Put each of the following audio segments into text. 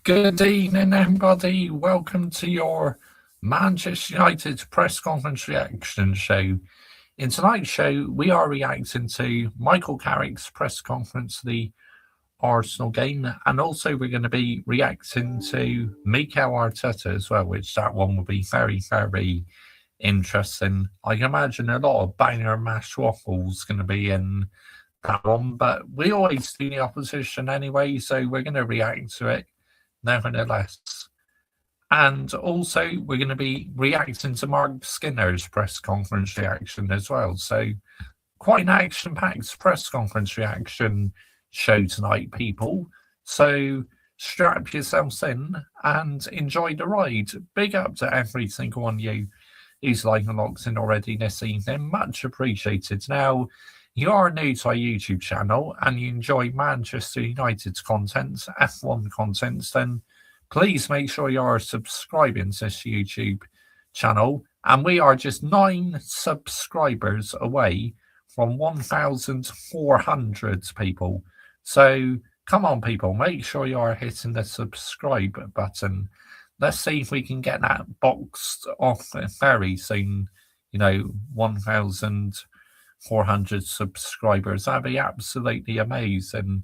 Good evening, everybody. Welcome to your Manchester United press conference reaction show. In tonight's show, we are reacting to Michael Carrick's press conference, the Arsenal game, and also we're going to be reacting to Mikel Arteta as well, which that one will be very, very interesting. I can imagine a lot of banger mash waffles going to be in that one, but we always do the opposition anyway, so we're going to react to it nevertheless. And also, we're going to be reacting to Mark Skinner's press conference reaction as well. So, quite an action packed press conference reaction show tonight, people. So, strap yourselves in and enjoy the ride. Big up to every single one of you who's like and locked in already this evening. Much appreciated. Now, you are new to our YouTube channel and you enjoy Manchester United's content, F1 content, then please make sure you are subscribing to this YouTube channel. And we are just 9 subscribers away from 1,400 people. So come on, people, make sure you are hitting the subscribe button. Let's see if we can get that boxed off very soon. 1,400 subscribers. That'd be absolutely amazing.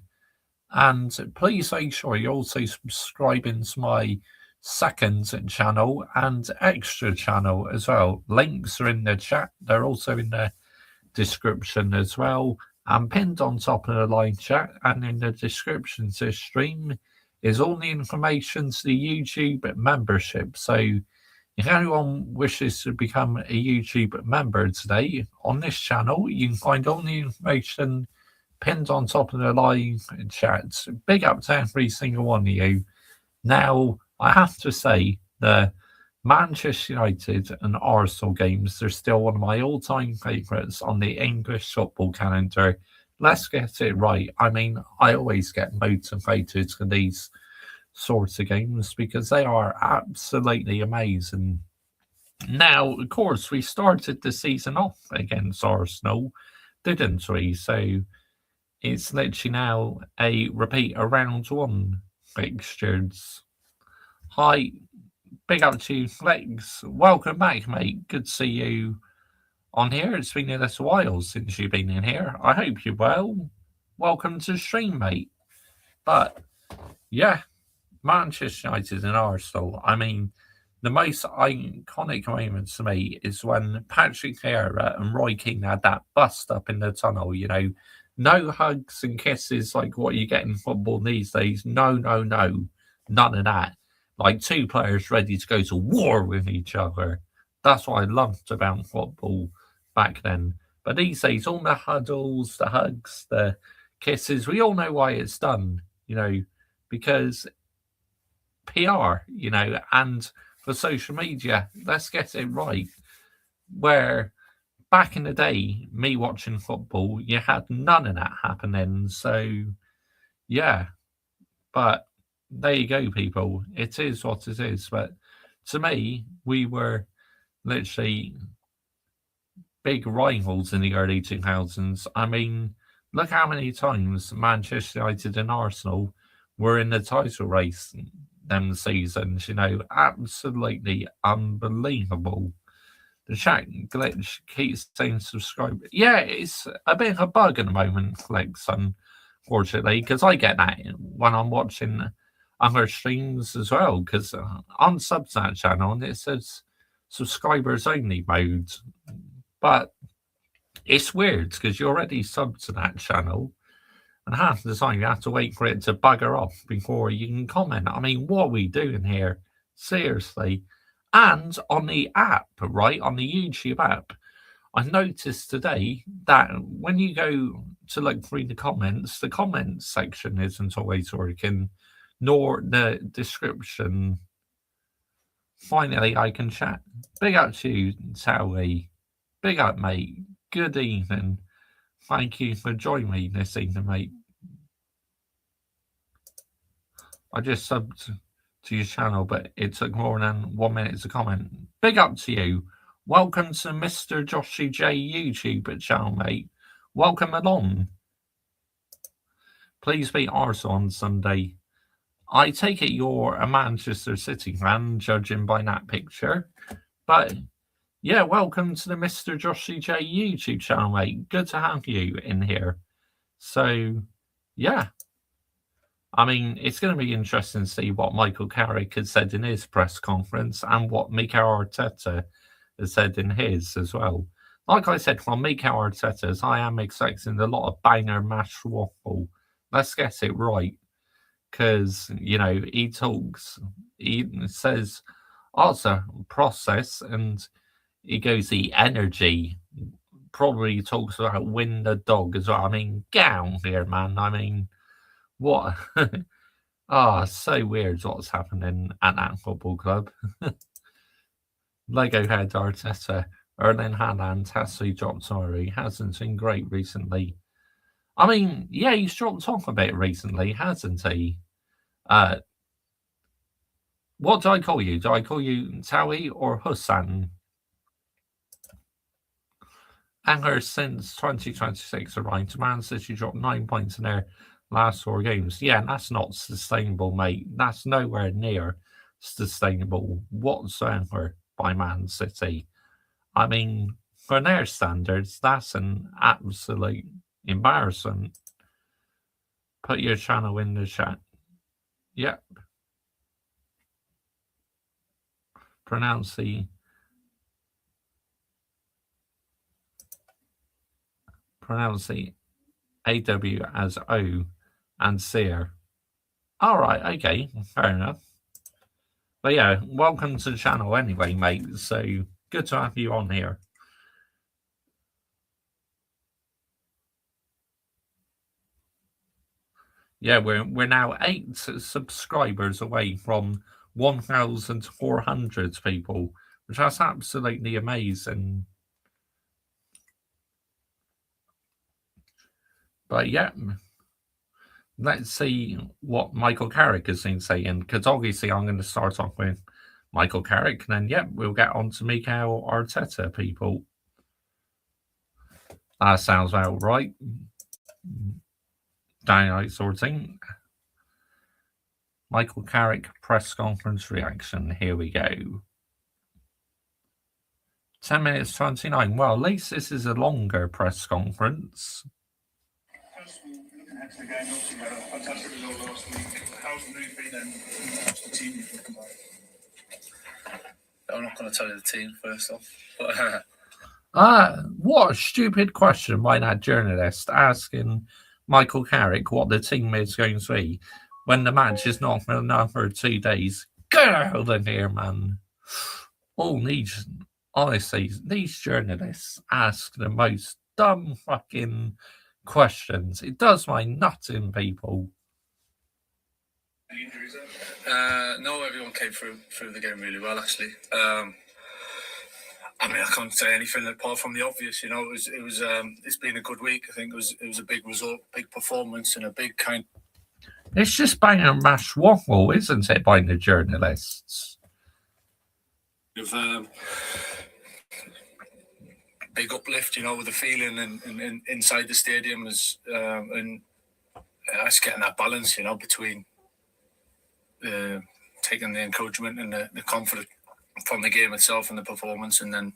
And please make sure you're also subscribing to my second channel and extra channel as well. Links are in the chat. They're also in the description as well. And pinned on top of the live chat and in the description to the stream is all the information to the YouTube membership. So if anyone wishes to become a YouTube member today on this channel, you can find all the information pinned on top of the live chat. Big up to every single one of you. Now, I have to say, the Manchester United and Arsenal games, they're still one of my all-time favourites on the English football calendar. Let's get it right. I mean, I always get motivated for these sorts of games because they are absolutely amazing. Now, of course, we started the season off against Arsenal, didn't we? So it's literally now a repeat of round 1 fixtures. Hi, big up to you, Flex. Welcome back, mate. Good to see you on here. It's been a little while since you've been in here. I hope you're well. Welcome to the stream, mate. But, yeah, Manchester United and Arsenal. I mean, the most iconic moment to me is when Patrick Vieira and Roy Keane had that bust up in the tunnel, no hugs and kisses like what you get in football these days. No. None of that. Like 2 players ready to go to war with each other. That's what I loved about football back then. But these days, all the huddles, the hugs, the kisses, we all know why it's done, because PR, and for social media, let's get it right. Where back in the day, me watching football, you had none of that happening. So, yeah. But there you go, people. It is what it is. But to me, we were literally big rivals in the early 2000s. I mean, look how many times Manchester United and Arsenal were in the title race them seasons, absolutely unbelievable. The chat glitch keeps saying subscribe. Yeah, it's a bit of a bug at the moment, Flex, unfortunately, because I get that when I'm watching other streams as well, because on Substat channel, and it says subscribers only mode. But it's weird because you're already subbed to that channel, and half the time you have to wait for it to bugger off before you can comment. I mean, what are we doing here? Seriously. And on the app, right, on the YouTube app, I noticed today that when you go to look through the comments section isn't always working, nor the description. Finally, I can chat. Big up to you, Towie. Big up, mate. Good evening. Thank you for joining me this evening, mate. I just subbed to your channel, but it took more than 1 minute to comment. Big up to you. Welcome to Mr. Joshy J YouTube channel, mate. Welcome along. Please beat Arsenal on Sunday. I take it you're a Manchester City fan, judging by that picture. But yeah, welcome to the Mr. Joshy J YouTube channel, mate. Good to have you in here. So, yeah. I mean, it's going to be interesting to see what Michael Carrick has said in his press conference and what Mikel Arteta has said in his as well. Like I said, from Mikel Arteta's, I am expecting a lot of banger mash waffle. Let's get it right. Because, he talks, he says, also process, and he goes the energy. Probably talks about win the dog as well. I mean, gown here, man. I mean, what? So weird what's happening at that football club. Lego head Arteta, Erling Haaland has to drop sorry, hasn't been great recently. I mean, yeah, he's dropped off a bit recently, hasn't he? What do I call you? Do I call you Tawi or Hussan? Anger since 2026 arrived. Man City dropped 9 points in their last 4 games. Yeah, that's not sustainable, mate. That's nowhere near sustainable whatsoever by Man City. I mean, for their standards, that's an absolute embarrassment. Put your channel in the chat. Yep. Pronounce the AW as O and Sear. All right, okay, fair enough. But yeah, welcome to the channel anyway, mate. So good to have you on here. Yeah, we're now 8 subscribers away from 1,400 people, which is absolutely amazing. But yeah, let's see what Michael Carrick has been saying, because obviously I'm going to start off with Michael Carrick, and then we'll get on to Mikel Arteta, people. That sounds about right. Dynamite sorting. Michael Carrick press conference reaction. Here we go. 10 minutes 29. Well, at least this is a longer press conference. Looking ahead to the game, obviously had a fantastic result last week. How's the move been and what's the team you've looking like? I'm not going to tell you the team first off. What a stupid question by that journalist asking Michael Carrick what the team is going to be when the match is not for another 2 days. Get out of here, man. Honestly, these journalists ask the most dumb fucking questions. It does my nuts in, people. Any injuries? No, everyone came through the game really well, actually. I mean, I can't say anything apart from the obvious. It's been a good week. I think it was a big result, big performance, and a big kind. It's just bang and mash waffle, isn't it, by the journalists? Big uplift, with the feeling and inside the stadium and it's getting that balance, between taking the encouragement and the confidence from the game itself and the performance, and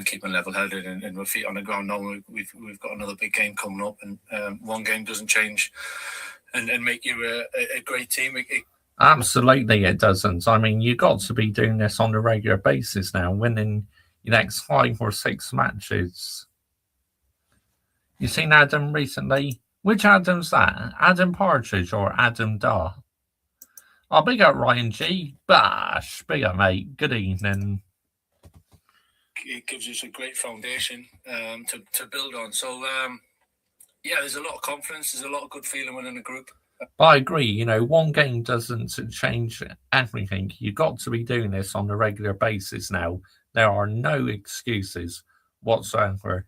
keeping level-headed and with feet on the ground. Now we've got another big game coming up, and one game doesn't change and make you a great team. Absolutely, it doesn't. I mean, you got to be doing this on a regular basis now, winning your next 5 or 6 matches. You seen Adam recently? Which Adam's that? Adam Partridge or Adam Daw? Oh, big up Ryan G. Bash, big up, mate. Good evening. It gives us a great foundation to build on. So, there's a lot of confidence. There's a lot of good feeling within the group. I agree. One game doesn't change everything. You've got to be doing this on a regular basis now. There are no excuses whatsoever.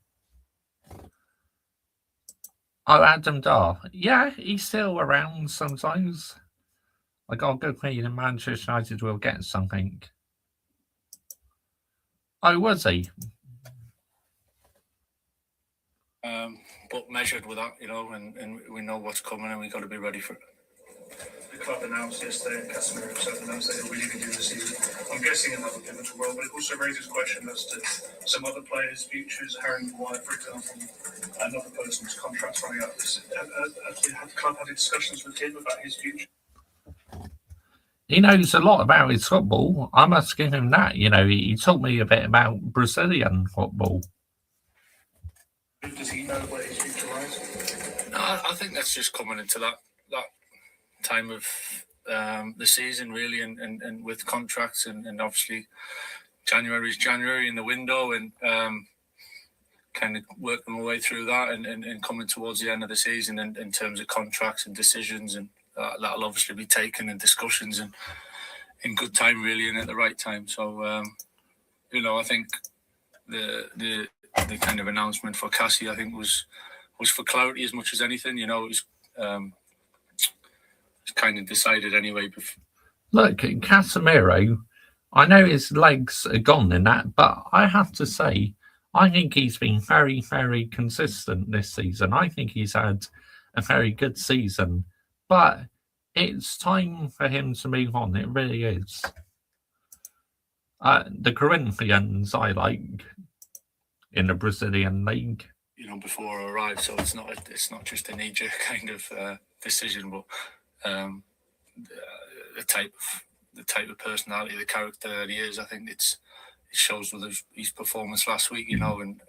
Oh, Adam Daw. Yeah, he's still around sometimes. I got a good feeling Manchester United will get something. Oh, was he? But measured with that, and we know what's coming, and we got to be ready for it. club announced yesterday, and Casemiro himself announced that he'll be leaving during the season. I'm guessing he'll have a pivotal role, but it also raises question as to some other players' futures. Harry Maguire, for example, another person's contract's running out. Have the club had discussions with him about his future? He knows a lot about his football. I must give him that. He taught me a bit about Brazilian football. Does he know where his future lies? No, I think that's just coming into that time of the season, really, and with contracts, and obviously January is January in the window, and kind of working my way through that, and coming towards the end of the season in terms of contracts and decisions, and that'll obviously be taken in discussions and in good time, really, and at the right time. So I think the kind of announcement for Cassie, I think was for clarity as much as anything. It was kind of decided anyway. Look, Casemiro, I know his legs are gone in that, but I have to say, I think he's been very, very consistent this season. I think he's had a very good season, but it's time for him to move on. It really is. The Corinthians I like in the Brazilian league. Before I arrived, so it's not just a knee-jerk kind of decision, but the type of personality, the character that he is. I think it shows with his performance last week, and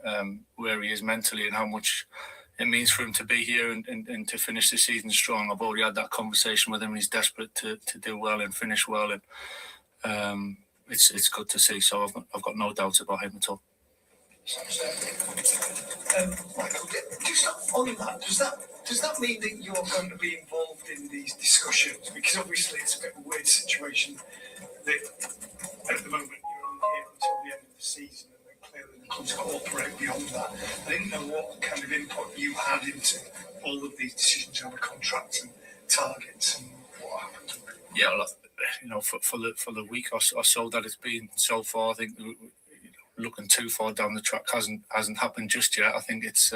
where he is mentally and how much it means for him to be here and to finish the season strong. I've already had that conversation with him, and he's desperate to do well and finish well, and it's good to see. So I've got no doubts about him at all. Michael, just on that, does that mean that you're going to be involved in these discussions? Because obviously it's a bit of a weird situation that at the moment you're only here until the end of the season, and then clearly the club's got to operate beyond that. I didn't know what kind of input you had into all of these decisions over contracts and targets and what happens. Yeah, for the week or so that it's been so far, I think looking too far down the track hasn't happened just yet. I think it's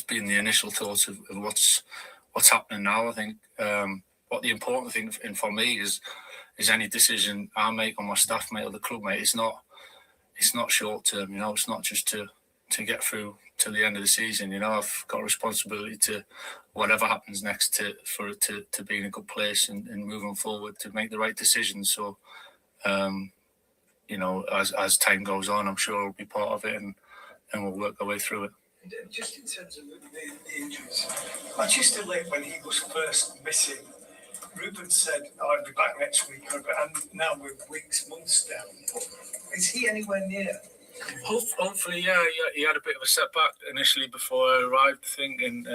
been the initial thoughts of what's happening now. I think what the important thing for me is any decision I make on my staff mate or the club mate. It's not short term. It's not just to get through till the end of the season. I've got a responsibility to whatever happens next for it to be in a good place and moving forward to make the right decisions. So. As time goes on, I'm sure we'll be part of it and we'll work our way through it. And just in terms of the injuries, Manchester Lake, when he was first missing, Ruben said, I'll be back next week, and now we're months down. Is he anywhere near? Hopefully, yeah. He had a bit of a setback initially before I arrived, I think, and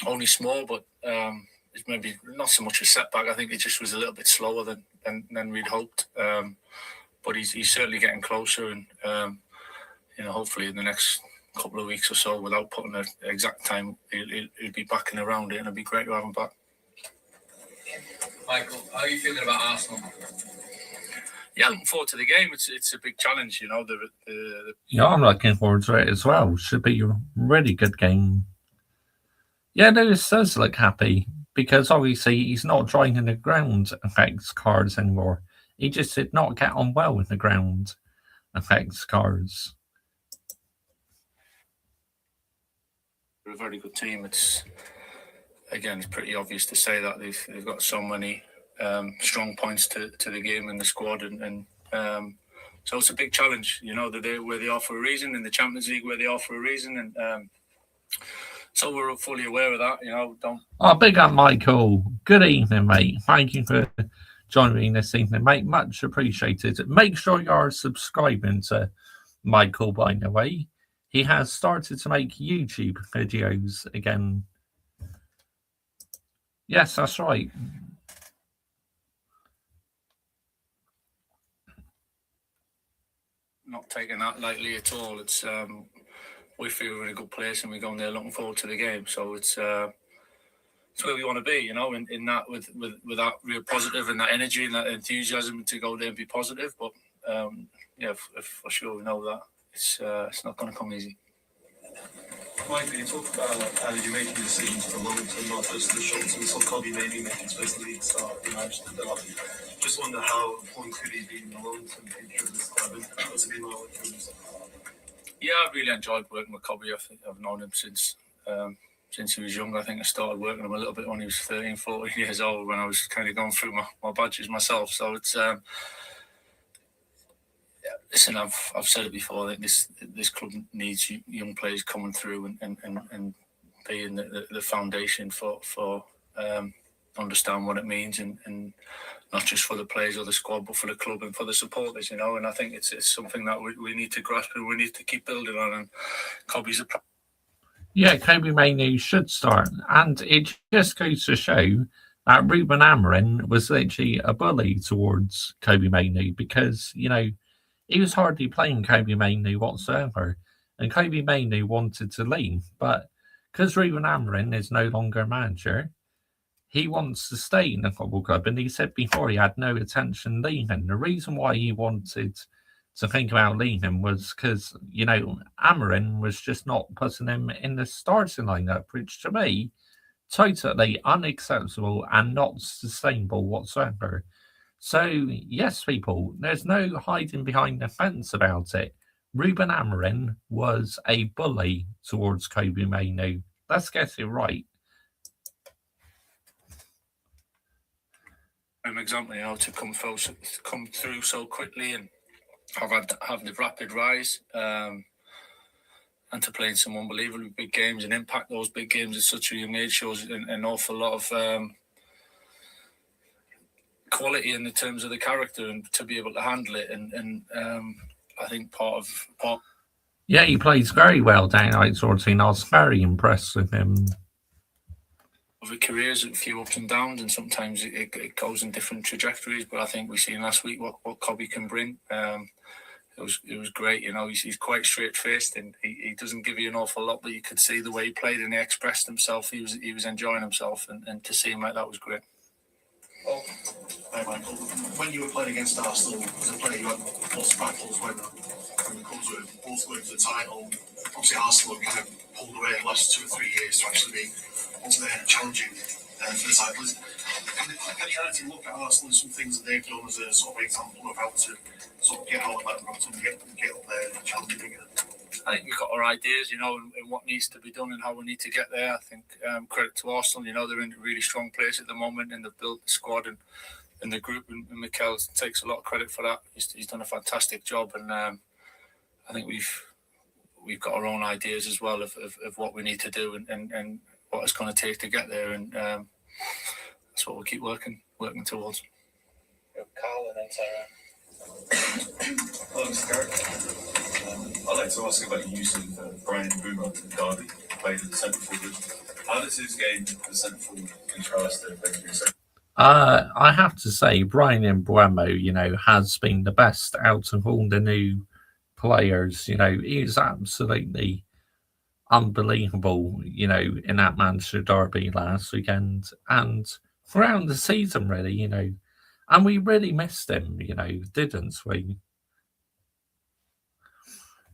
only small, but it's maybe not so much a setback. I think it just was a little bit slower than we'd hoped. But he's certainly getting closer, and hopefully in the next couple of weeks or so, without putting an exact time, he'll be back and around it, and it'd be great to have him back. Michael, how are you feeling about Arsenal? Yeah, looking forward to the game. It's a big challenge, Yeah, I'm looking forward to it as well. Should be a really good game. Yeah, Lewis does look happy because obviously he's not driving the ground effects cars anymore. He just did not get on well with the ground effects cars. They're a very good team. It's pretty obvious to say that they've got so many strong points to the game and the squad, and so it's a big challenge. They're where they are for a reason, in the Champions League where they are for a reason, and so we're fully aware of that. Big up, Michael. Good evening, mate. Thank you for joining me this evening, mate. Much appreciated. Make sure you are subscribing to Michael, by the way. He has started to make YouTube videos again. Yes, that's right. Not taking that lightly at all. It's we feel we're in a good place, and we're going there looking forward to the game. So it's where we want to be, in that with that real positive and that energy and that enthusiasm to go there and be positive. But for sure we know that it's not going to come easy. Michael, you talk about you're making decisions for the long term, not just the short term. So Kobe maybe making space to league start, you managed to build up. Just wonder how important could he be in the long term future of this club and what's it been like with him? Yeah, I really enjoyed working with Kobe. I think I've known him since he was young. I think I started working with him a little bit when he was 13, 14 years old, when I was kind of going through my badges myself. So it's listen, I've said it before. I think this club needs young players coming through and being the foundation for understand what it means and not just for the players or the squad, but for the club and for the supporters, And I think it's something that we need to grasp and we need to keep building on. And Kobe's Kobe Mainoo should start. And it just goes to show that Ruben Amorim was literally a bully towards Kobe Mainoo because, he was hardly playing Kobe Mainoo whatsoever. And Kobe Mainoo wanted to leave. But because Ruben Amorim is no longer a manager, he wants to stay in the football club. And he said before he had no intention leaving. The reason why he wanted to think about leaving was because, Amorim was just not putting him in the starting lineup, which to me, totally unacceptable and not sustainable whatsoever. So, yes, people, there's no hiding behind the fence about it. Ruben Amorim was a bully towards Kobe Mainoo. Let's get it right. Example, to come through so quickly and have the rapid rise and to play in some unbelievably big games and impact those big games at such a young age shows an awful lot of quality in the terms of the character and to be able to handle it and I think part. Yeah, he plays very well down at Sorting. I was very impressed with him. Of a careers, a few ups and downs, and sometimes it goes in different trajectories. But I think we've seen last week what Kobe can bring. It was great, He's quite straight faced, and he doesn't give you an awful lot, but you could see the way he played and he expressed himself. He was enjoying himself, and to see him like that was great. Well, hey Michael, when you were playing against Arsenal as a player, you had lots of battles when it comes with both going for the title. Obviously, Arsenal have kind of pulled away in the last 2 or 3 years to actually be onto there challenging for the title. Can you actually look at Arsenal and some things that they've done as a sort of example of how to sort of get out of that rut and get up there and challenge again? I think we've got our ideas, and what needs to be done and how we need to get there. I think credit to Arsenal, they're in a really strong place at the moment and they've built the squad and the group, and Mikel takes a lot of credit for that. He's done a fantastic job, and I think we've got our own ideas as well of what we need to do and what it's going to take to get there, and that's what we'll keep working towards. Carl and then Sarah. Hello, Mr. Carrick. I'd like to ask about the use of Brian Boomer in Derby, played as a centre forward. How does his game as a centre forward contrast to Benjamin? I have to say, Brian Mbeumo, has been the best out of all the new players. He's absolutely unbelievable, in that Manchester derby last weekend and throughout the season, really, and we really missed him, didn't we?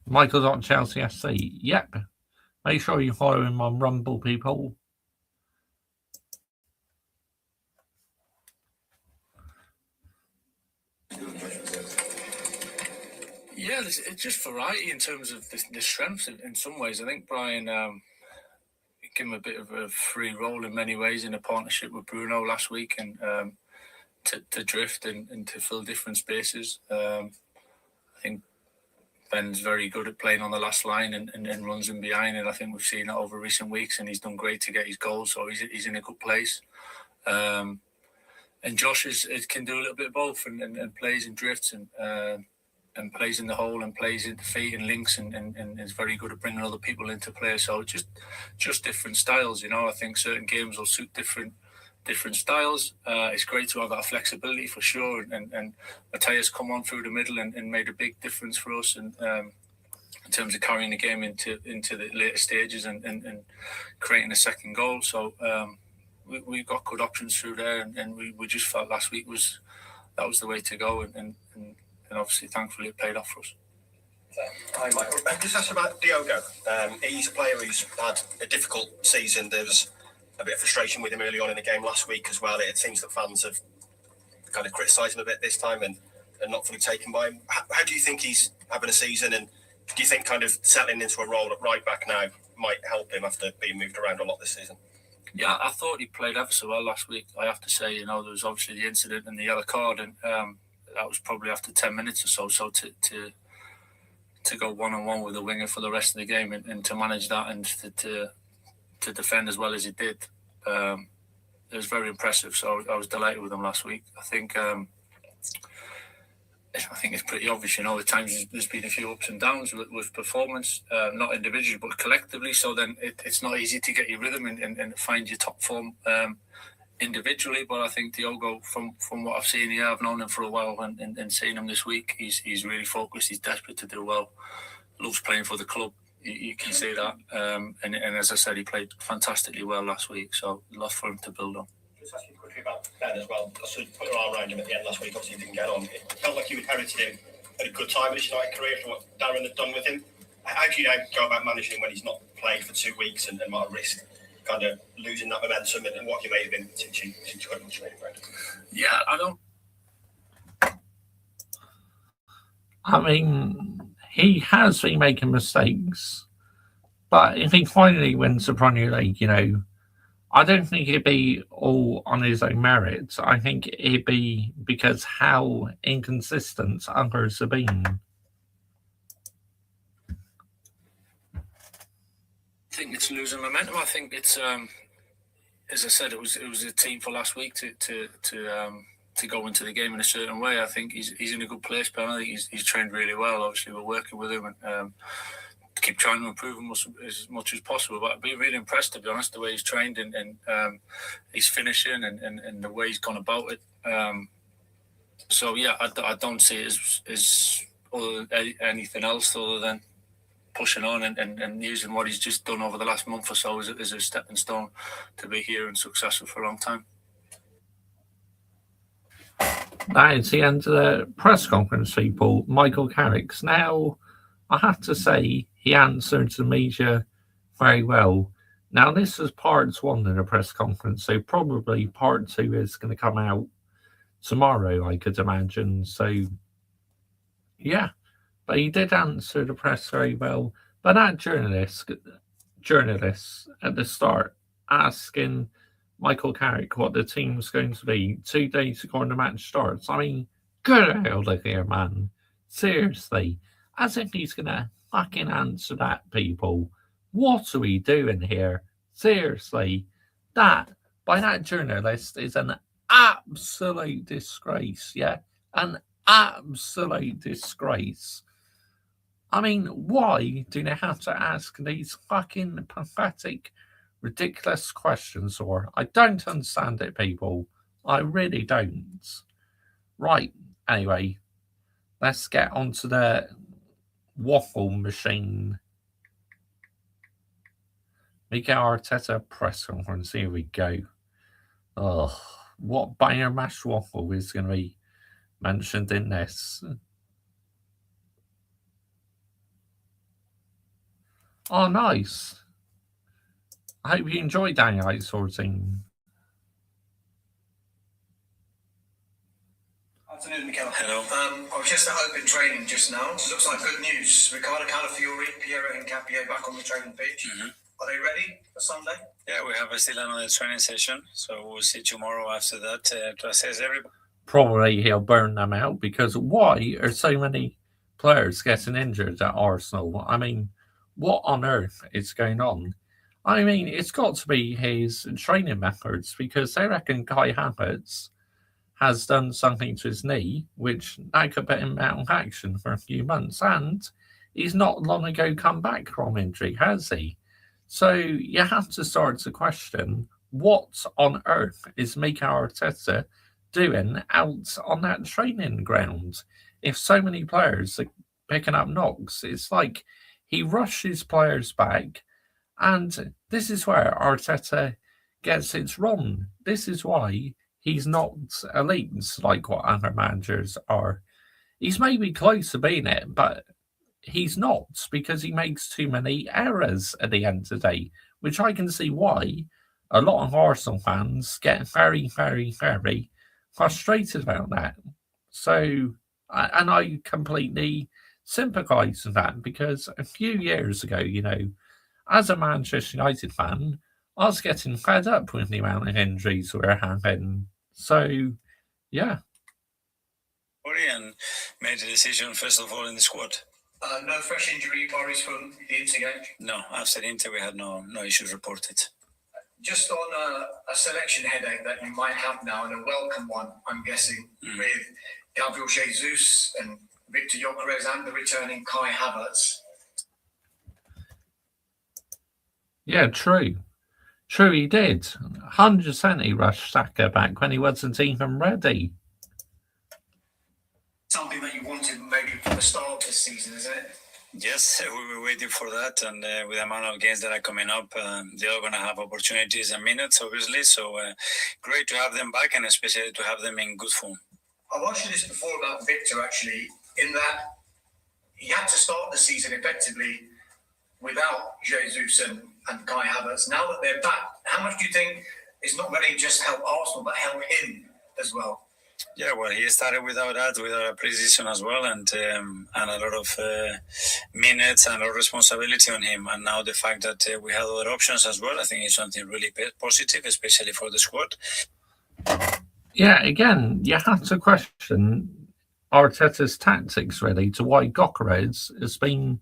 Michael.Chelsea FC. Yep. Make sure you follow him on Rumble, people. Yeah, it's just variety in terms of the strengths in some ways. I think Brian gave him a bit of a free role in many ways in a partnership with Bruno last week and to drift and to fill different spaces. I think Ben's very good at playing on the last line and runs in behind, and I think we've seen that over recent weeks, and he's done great to get his goals, so he's in a good place. And Josh can do a little bit of both and plays and drifts and plays in the hole and plays in the feet and links and is very good at bringing other people into play. So just different styles, I think certain games will suit different styles. It's great to have that flexibility for sure. And Matthias come on through the middle and made a big difference for us and in terms of carrying the game into the later stages and creating a second goal. So we've got good options through there, and we just felt last week that was the way to go, and obviously thankfully it paid off for us. Hi, Michael. Just ask about Diogo. He's a player who's had a difficult season. There was a bit of frustration with him early on in the game last week as well. It seems that fans have kind of criticised him a bit this time and not fully taken by him. How do you think he's having a season, and do you think kind of settling into a role at right back now might help him after being moved around a lot this season? Yeah, I thought he played ever so well last week. I have to say, there was obviously the incident and the yellow card, and that was probably after 10 minutes or so. So to go one-on-one with the winger for the rest of the game and to manage that and to defend as well as he did, it was very impressive. So I was delighted with him last week. I think it's pretty obvious, at times there's been a few ups and downs with performance, not individually but collectively. So then it's not easy to get your rhythm and find your top form individually. But I think Diogo, from what I've seen here, I've known him for a while, and seeing him this week, he's really focused. He's desperate to do well. Loves playing for the club. You can see that. And as I said, he played fantastically well last week. So lots for him to build on. Just asking quickly about Ben as well. I sort of put your arm around him at the end last week. Obviously, he didn't get on. It felt like you inherited him at a good time in his United career from what Darren had done with him. How do you now go about managing him when he's not played for 2 weeks and might risk kind of losing that momentum, and what you may have been since you got him training ground? Yeah, I mean, he has been making mistakes, but if he finally wins the Premier League, I don't think it'd be all on his own merits. I think it'd be because how inconsistent others have been. I think it's losing momentum. I think it's, as I said, it was a team for last week to go into the game in a certain way. I think he's in a good place, but I think he's trained really well. Obviously, we're working with him and keep trying to improve him as much as possible. But I've been really impressed, to be honest, the way he's trained and he's finishing and the way he's gone about it. So yeah, I don't see it as anything else other than pushing on and using what he's just done over the last month or so as a stepping stone to be here and successful for a long time. That is the end of the press conference, people. Michael Carrick. Now, I have to say, he answered the media very well. Now, this is part one of the press conference, so probably part two is going to come out tomorrow, I could imagine. So, yeah. But he did answer the press very well. But that journalist at the start asking Michael Carrick what the team's going to be 2 days before the match starts. I mean, get out of here, man. Seriously. As if he's going to fucking answer that, people. What are we doing here? Seriously. That, by that journalist, is an absolute disgrace, yeah? An absolute disgrace. I mean, why do they have to ask these fucking pathetic, ridiculous questions? Or I don't understand it, people. I really don't. Right, anyway, let's get onto the waffle machine. Mikel Arteta press conference. Here we go. Oh, what banger mash waffle is going to be mentioned in this? Oh, nice. I hope you enjoyed daylight sorting. Afternoon, Mikel. Hello. I was just at open training just now. Looks like good news. Ricardo Calafiori, Piero Hincapié back on the training pitch. Mm-hmm. Are they ready for Sunday? Yeah, we have still another training session, so we'll see tomorrow after that to assess everybody. Probably he'll burn them out, because why are so many players getting injured at Arsenal? I mean, what on earth is going on? I mean, it's got to be his training methods, because they reckon Kai Havertz has done something to his knee, which that could put him out of action for a few months, and he's not long ago come back from injury, has he? So you have to start to question, what on earth is Mikel Arteta doing out on that training ground? If so many players are picking up knocks, it's like he rushes players back, and this is where Arteta gets it wrong. This is why he's not elite like what other managers are. He's maybe close to being it, but he's not, because he makes too many errors at the end of the day, which I can see why a lot of Arsenal fans get very, very, very frustrated about that. So, and I completely sympathise with that, because a few years ago, as a Manchester United fan, I was getting fed up with the amount of injuries we were having. So, yeah. And made a decision, first of all, in the squad. No fresh injury worries from the Inter game? No, after Inter, we had no issues reported. Just on a selection headache that you might have now, and a welcome one, I'm guessing, with Gabriel Jesus and Victor Gyökeres and the returning Kai Havertz. Yeah, true. True, he did. 100% he rushed Saka back when he wasn't even ready. Something that you wanted maybe from the start of this season, isn't it? Yes, we were waiting for that, and with the amount of games that are coming up, they're all going to have opportunities and minutes, obviously. So great to have them back, and especially to have them in good form. I've asked you this before about Victor, actually, in that he had to start the season effectively without Jesus and Kai Havertz. Now that they're back, how much do you think it's not going to just help Arsenal, but help him as well? Yeah, well, he started without a pre-season as well, and a lot of minutes and a lot of responsibility on him. And now the fact that we have other options as well, I think is something really positive, especially for the squad. Yeah, again, you have to question Arteta's tactics, really, to why Gyökeres has been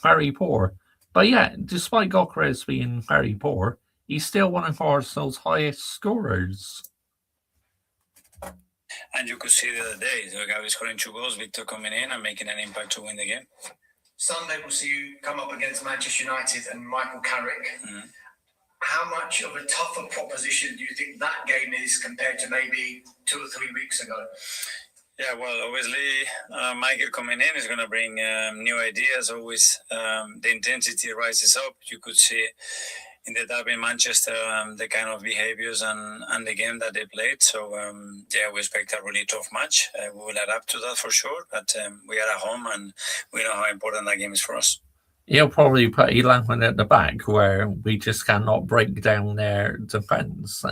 very poor. But yeah, despite Gyökeres being very poor, he's still one of Arsenal's highest scorers. And you could see the other day, Gavi scoring 2 goals, Victor coming in and making an impact to win the game. Sunday we'll see you come up against Manchester United and Mikel Carrick. Mm-hmm. How much of a tougher proposition do you think that game is compared to maybe 2 or 3 weeks ago? Yeah, well, obviously, Mikel coming in is going to bring new ideas. Always the intensity rises up. You could see in the derby in Manchester the kind of behaviours and the game that they played. So, yeah, we expect a really tough match. We will adapt to that for sure. But we are at home and we know how important that game is for us. He'll probably put 11 at the back where we just cannot break down their defence.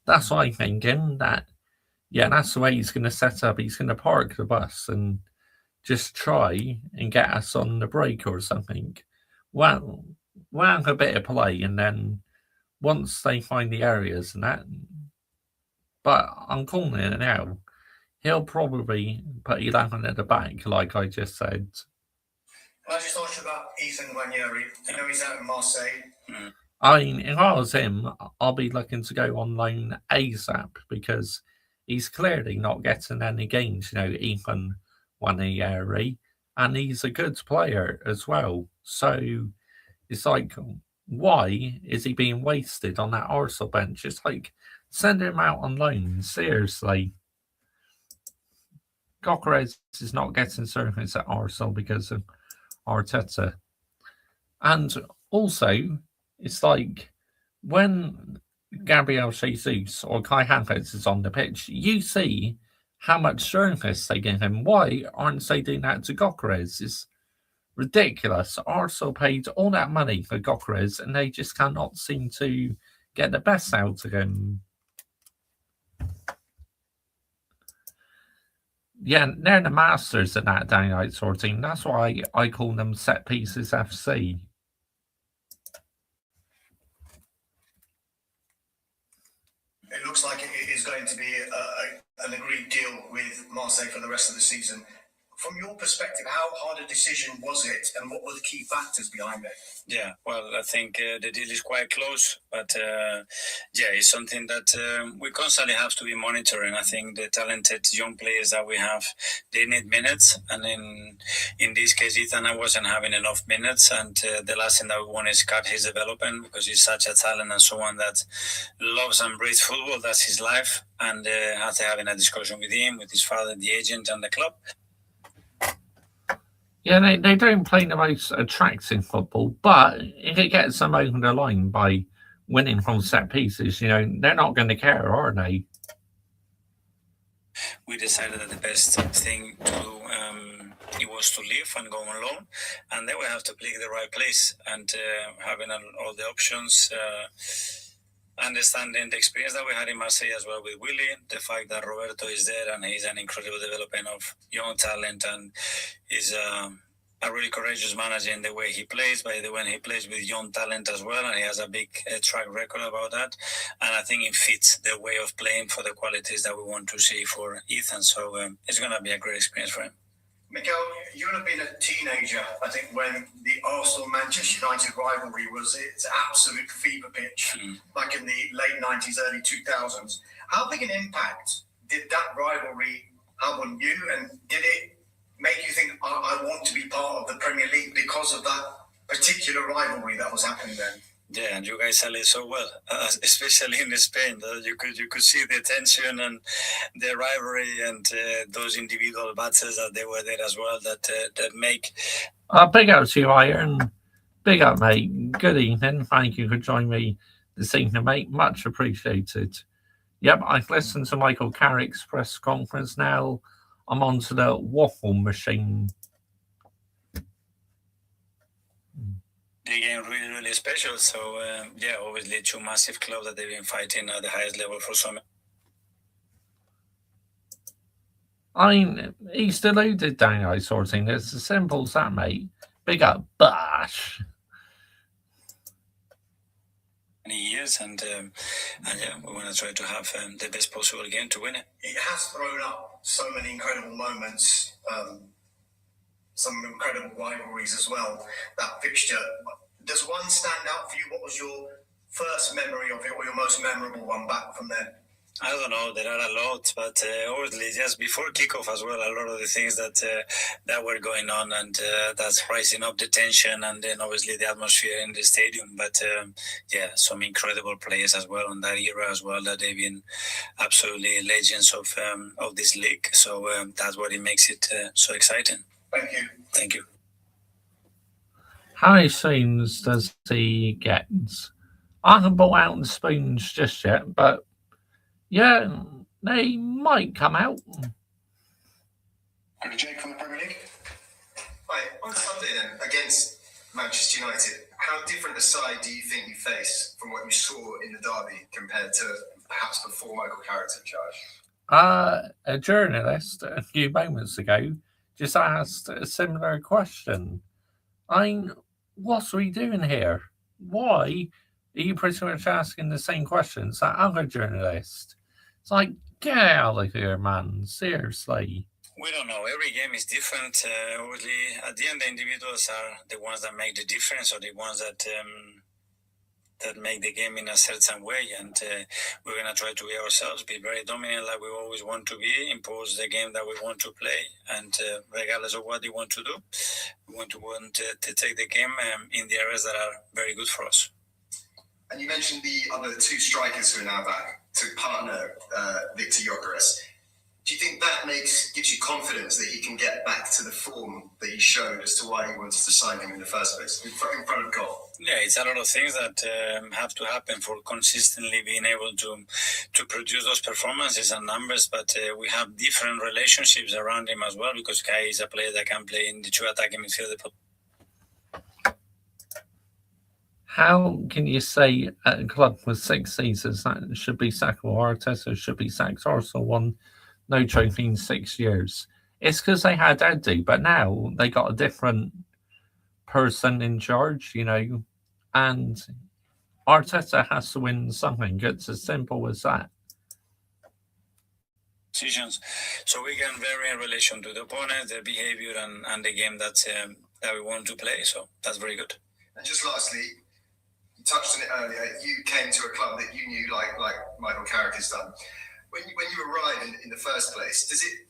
That's what I'm thinking. That's the way he's going to set up. He's going to park the bus and just try and get us on the break or something. Well, we'll have a bit of play, and then once they find the areas and that. But I'm calling it now. He'll probably put 11 at the back, like I just said. Can I just ask you about Ethan Nwaneri? You know he's out in Marseille. Mm. I mean, if I was him, I'll be looking to go on loan ASAP, because he's clearly not getting any games, Ethan Nwaneri, and he's a good player as well. So it's like, why is he being wasted on that Arsenal bench? It's like, send him out on loan, seriously. Gyökeres is not getting service at Arsenal because of Arteta. And also, it's like, when Gabriel Jesus or Kai Havertz is on the pitch, you see how much service they give him. Why aren't they doing that to Gyökeres? It's ridiculous. Arsenal paid all that money for Gyökeres and they just cannot seem to get the best out of him. Yeah, they're the masters at that dynamite sort of team. That's why I call them Set Pieces FC. It looks like it is going to be an agreed deal with Marseille for the rest of the season. From your perspective, how hard a decision was it, and what were the key factors behind it? Yeah, well, I think the deal is quite close, but it's something that we constantly have to be monitoring. I think the talented young players that we have, they need minutes, and in this case, Ethan wasn't having enough minutes, and the last thing that we want is cut his development, because he's such a talent and someone that loves and breathes football. That's his life, and after having a discussion with him, with his father, the agent, and the club. Yeah, they don't play the most attractive football, but if it gets them over the line by winning from set pieces, they're not going to care, are they? We decided that the best thing to do he was to leave and go on loan, and then we have to pick the right place and having all the options. Understanding the experience that we had in Marseille as well with Willy, the fact that Roberto is there and he's an incredible development of young talent, and he's a really courageous manager in the way he plays, by the way he plays with young talent as well, and he has a big track record about that. And I think it fits the way of playing for the qualities that we want to see for Ethan. So it's going to be a great experience for him. Mikel, you would have been a teenager, I think, when the Arsenal-Manchester United rivalry was its absolute fever pitch back in the late 90s, early 2000s. How big an impact did that rivalry have on you, and did it make you think, I want to be part of the Premier League because of that particular rivalry that was happening then? Yeah, and you guys sell it so well, especially in Spain. You could see the tension and the rivalry and those individual battles that they were there as well. That make. Big up to you, Iron. Big up, mate. Good evening. Thank you for joining me this evening, mate. Much appreciated. Yep, I've listened to Michael Carrick's press conference now. I'm onto the waffle machine. The game really special. So yeah, obviously two massive clubs that they've been fighting at the highest level for some. I mean, he's deluded down that sort of thing. It's as simple as that, mate. Big up, Bash. Many years, and yeah, we want to try to have the best possible game to win it. It has thrown up so many incredible moments, some incredible rivalries as well. That fixture, does one stand out for you? What was your first memory of it, or your most memorable one back from then? I don't know. There are a lot, but obviously just before kickoff as well, a lot of the things that were going on, and that's rising up the tension, and then obviously the atmosphere in the stadium. But yeah, some incredible players as well on that era as well, that they've been absolutely legends of this league. So that's what it makes it so exciting. Thank you. Thank you. How many spoons does he get? I haven't bought out the spoons just yet, but yeah, they might come out. And Jake from the Premier League. Right, on Sunday then, against Manchester United, how different a side do you think you face from what you saw in the derby compared to perhaps before Michael Carrick took charge? A journalist a few moments ago just asked a similar question. What's we doing here? Why are you pretty much asking the same questions that other journalists? It's like, get out of here, man. Seriously. We don't know. Every game is different. Obviously, at the end, the individuals are the ones that make the difference, or the ones that make the game in a certain way. And we're going to try to be ourselves, be very dominant like we always want to be, impose the game that we want to play. And regardless of what they want to do, we want to take the game in the areas that are very good for us. And you mentioned the other two strikers who are now back to partner Victor Gyökeres. Do you think that gives you confidence that he can get back to the form that he showed as to why he wanted to sign him in the first place, in front of goal? Yeah, it's a lot of things that have to happen for consistently being able to produce those performances and numbers. But we have different relationships around him as well, because Kai is a player that can play in the two attacking midfield. How can you say at a club with 6 seasons that should be sacked, or Arteta should be sacked? Arsenal won no trophy in 6 years. It's because they had Eddie, but now they got a different person in charge, and Arteta has to win something. It's as simple as that. Decisions. So we can vary in relation to the opponent, the behavior, and the game that we want to play. So that's very good. And just lastly, you touched on it earlier. You came to a club that you knew, like Michael Carrick has done. When you arrived in the first place, does it?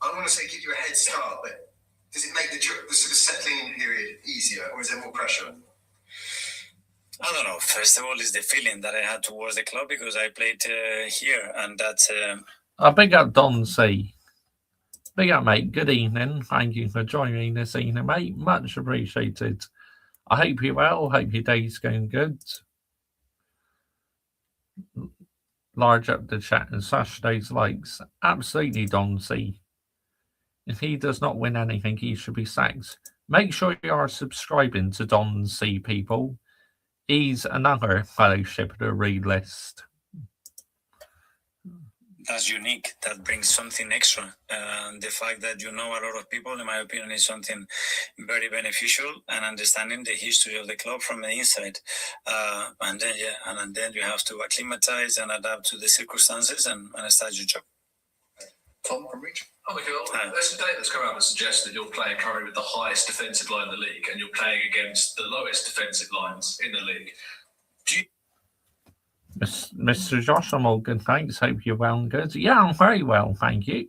I don't want to say give you a head start, but does it make the sort of settling in period easier, or is there more pressure? I don't know. First of all, it's the feeling that I had towards the club, because I played here, and that's. Big up Don C. Big up, mate. Good evening. Thank you for joining me this evening, mate. Much appreciated. I hope you're well. Hope your day's going good. Large up the chat and Saturday's likes. Absolutely, Don C. If he does not win anything, he should be sacked. Make sure you are subscribing to Don C, people. He's another fellowship to read list. That's unique. That brings something extra. The fact that you know a lot of people, in my opinion, is something very beneficial, and understanding the history of the club from the inside. And then you have to acclimatize and adapt to the circumstances and start your job. Tom from Reach. Oh, Mikel, there's some data that's come out that suggests that you're playing currently with the highest defensive line in the league, and you're playing against the lowest defensive lines in the league. Mr. Joshua Morgan, thanks. Hope you're well and good. Yeah, I'm very well, thank you.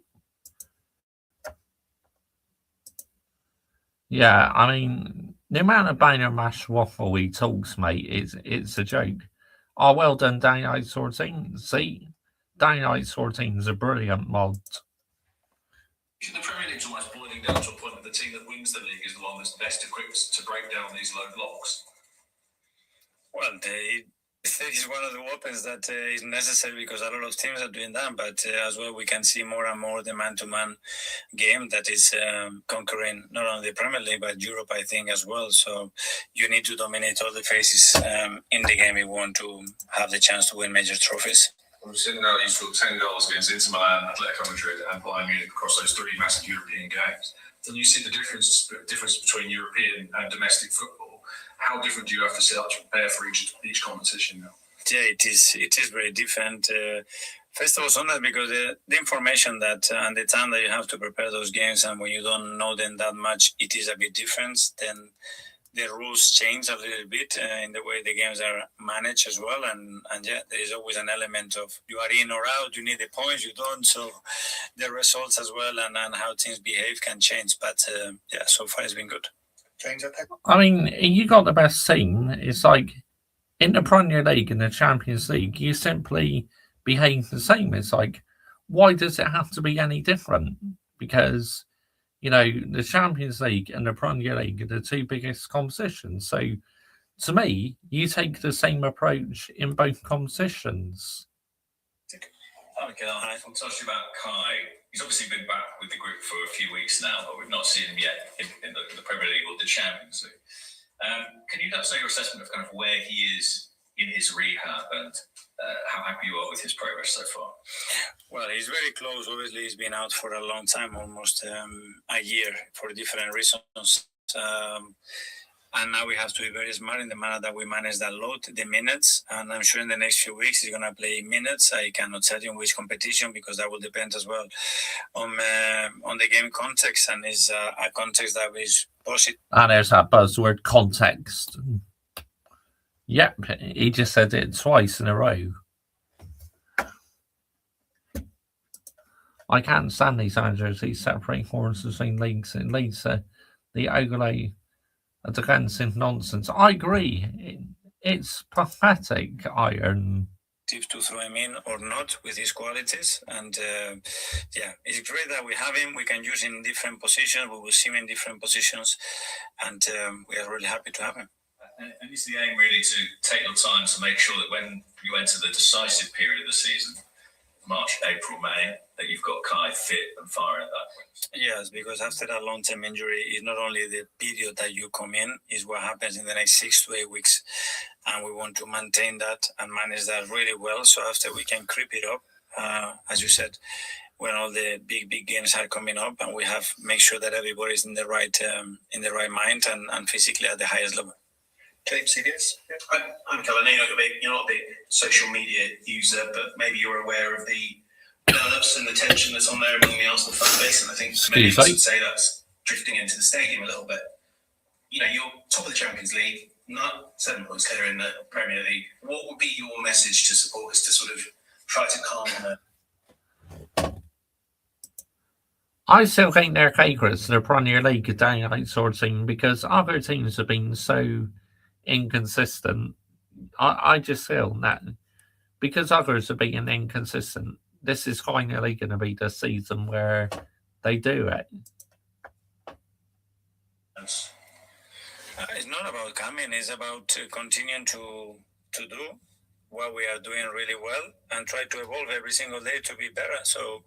Yeah, I mean, the amount of Banner Mash waffle he talks, mate, it's a joke. Oh, well done, Day Night 14. See, Day Night 14 is a brilliant mod. The Premier League's almost boiling down to a point that the team that wins the league is the one that's best equipped to break down these low blocks. Well, this is one of the weapons that is necessary because a lot of teams are doing that. But as well, we can see more and more the man-to-man game that is conquering not only the Premier League but Europe, I think, as well. So you need to dominate all the phases in the game if you want to have the chance to win major trophies. We've seen now you scored 10 goals against Inter Milan, Atletico Madrid, and Bayern Munich across those three massive European games. Then you see the difference between European and domestic football. How different do you have to set up to prepare for each competition now? Yeah, it is very different. First of all, sometimes because the information that and the time that you have to prepare those games, and when you don't know them that much, it is a bit different. Then the rules change a little bit in the way the games are managed as well. And yeah, there is always an element of you are in or out, you need the points, you don't. So the results as well and how teams behave can change. But yeah, so far it's been good. I mean, you got the best team. It's like in the Premier League and the Champions League, you simply behave the same. It's like, why does it have to be any different? Because, you know, the Champions League and the Premier League are the two biggest competitions. So, to me, you take the same approach in both competitions. Okay, I want to ask you about Kai. He's obviously been back with the group for a few weeks now, but we've not seen him yet in the Premier League or the Champions League. Can you let us know your assessment of kind of where he is in his rehab and how happy you are with his progress so far? Well, he's very close. Obviously, he's been out for a long time, almost a year, for different reasons. And now we have to be very smart in the manner that we manage that load, the minutes. And I'm sure in the next few weeks he's going to play minutes. I cannot tell you in which competition because that will depend as well on the game context. And is a context that is positive. And there's that buzzword, context. Yep, he just said it twice in a row. I can't stand these managers. These separate horns between leagues. It leads to the overlay of defensive nonsense. I agree. It's pathetic, Iron. To throw him in or not with his qualities. And yeah, it's great that we have him. We can use him in different positions. We will see him in different positions. And we are really happy to have him. And is the aim really to take your time to make sure that when you enter the decisive period of the season, March, April, May, that you've got Kai fit and firing at that point? Yes, because after that long-term injury, it's not only the period that you come in, is what happens in the next 6 to 8 weeks. And we want to maintain that and manage that really well. So after we can creep it up, as you said, when all the big games are coming up, and we have make sure that everybody's in the right mind and physically at the highest level. James, CDS. I'm Mikel. I know you're not a big social media user, but maybe you're aware of the developments and the tension that's on there among the Arsenal fan base, and I think maybe you should say that's drifting into the stadium a little bit. You know, you're top of the Champions League, not 7 points clear in the Premier League. What would be your message to supporters to sort of try to calm them? I still think they're favourites to the Premier League a day night sort of thing because other teams have been so inconsistent. I just feel that because others are being inconsistent, this is finally going to be the season where they do it. It's not about coming, it's about continuing to do what we are doing really well and try to evolve every single day to be better. So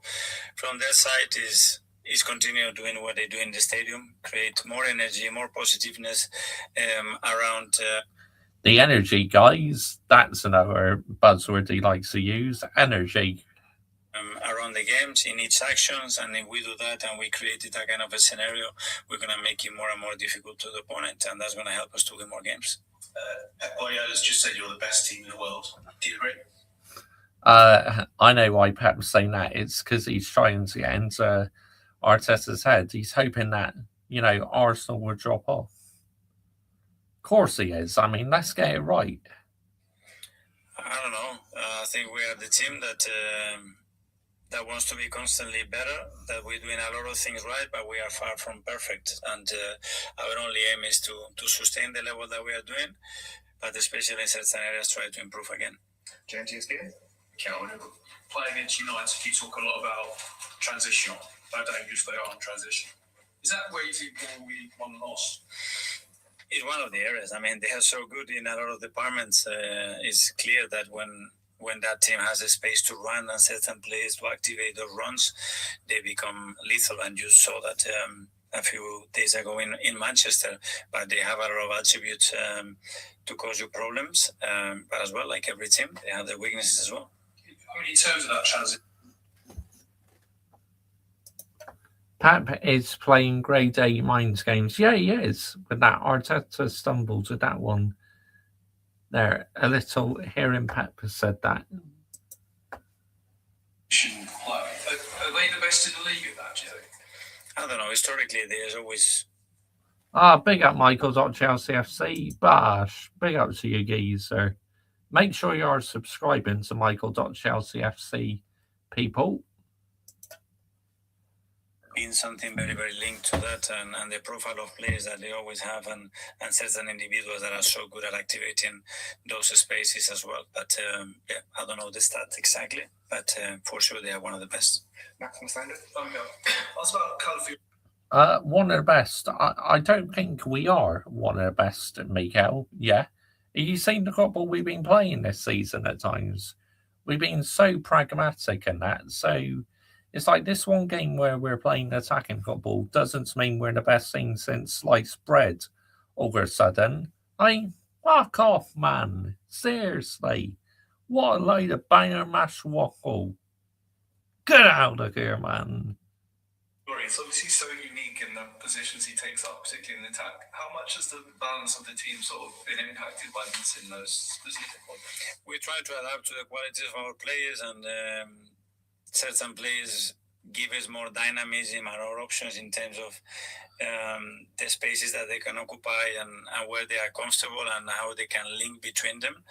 from their side is is continue doing what they do in the stadium, create more energy, more positiveness around. The energy, guys, that's another buzzword he likes to use, energy. Around the games in each actions, and if we do that and we created that kind of a scenario, we're going to make it more and more difficult to the opponent, and that's going to help us to win more games. Pep Guardiola's just said you're the best team in the world. Do you agree? I know why Pep's saying that. It's because he's trying to get into Arteta's head. He's hoping that, you know, Arsenal will drop off. Of course he is. I mean, let's get it right. I don't know. I think we are the team that wants to be constantly better, that we're doing a lot of things right, but we are far from perfect. And our only aim is to sustain the level that we are doing, but especially in certain areas, try to improve again. James, Mikel, playing against United, you talk a lot about transition, how dangerous they are in transition. Is that where you think will be won and lost? It's one of the areas. I mean, they are so good in a lot of departments. It's clear that when that team has a space to run and certain players to activate the runs, they become lethal. And you saw that a few days ago in Manchester. But they have a lot of attributes to cause you problems. But as well, like every team, they have their weaknesses as well. I mean, in terms of that transition. Pep is playing grade A mind games. Yeah, he is. But that Arteta stumbled with that one there. A little hearing Pep has said that. Are they the best in the league at that, do you think? I don't know. Historically, there's always... Big up Michael.ChelseaFC. Bash. Big up to you, geezer. Make sure you are subscribing to Michael.ChelseaFC, people. Been something very, very linked to that and the profile of players that they always have and certain individuals that are so good at activating those spaces as well. But yeah, I don't know the stats exactly, but for sure they are one of the best. Maximum standard. What's about colour? One of the best. I don't think we are one of the best, Mikel. Yeah. Have you seen the football we've been playing this season at times? We've been so pragmatic in that. So it's like this one game where we're playing attacking football doesn't mean we're the best thing since sliced bread all of a sudden. Fuck off, man. Seriously. What a load of banger mash waffle. Get out of here, man. It's obviously so unique in the positions he takes up, particularly in the attack. How much has the balance of the team sort of been impacted by missing those specific ones? We try to adapt to the qualities of our players, and certain players give us more dynamism and more options in terms of the spaces that they can occupy and where they are comfortable and how they can link between them.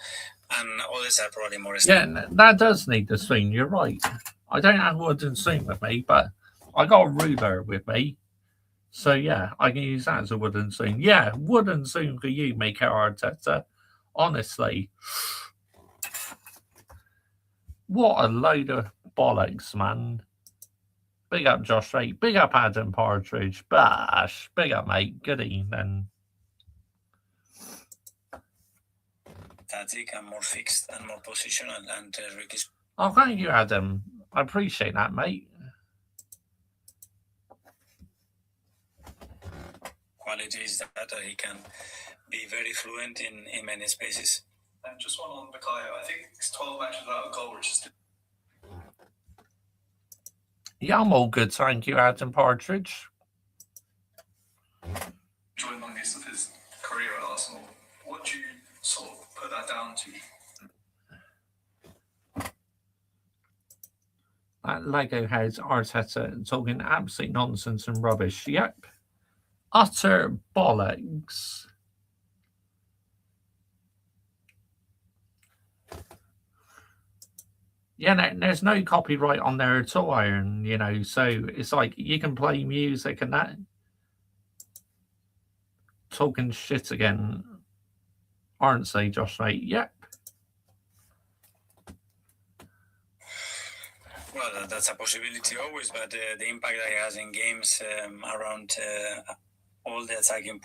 And others are probably more... Yeah, that does need the swing. You're right. I don't have wooden swing with me, but I got a ruler with me. So, yeah, I can use that as a wooden swing. Yeah, wooden swing for you, Mikel Arteta. Honestly. What a load of bollocks, man. Big up Josh Ray. Big up Adam Partridge. Bash. Big up, mate. Good evening. Static and more fixed and more positional, and Ricky's... Oh, thank you, Adam. I appreciate that, mate. Quality is that he can be very fluent in many spaces. And just one on Bukayo. I think it's 12 matches without a goal, which is... Yeah, I'm all good, thank you, Adam Partridge. Enjoying the longest of his career at Arsenal. What do you sort of put that down to? That Lego head Arteta talking absolute nonsense and rubbish. Yep. Utter bollocks. Yeah, no, there's no copyright on there at all, Iron, you know, so it's like you can play music and that. Talking shit again, aren't they, Josh, mate? Yep. Well, that's a possibility always, but the impact that he has in games around all the attacking...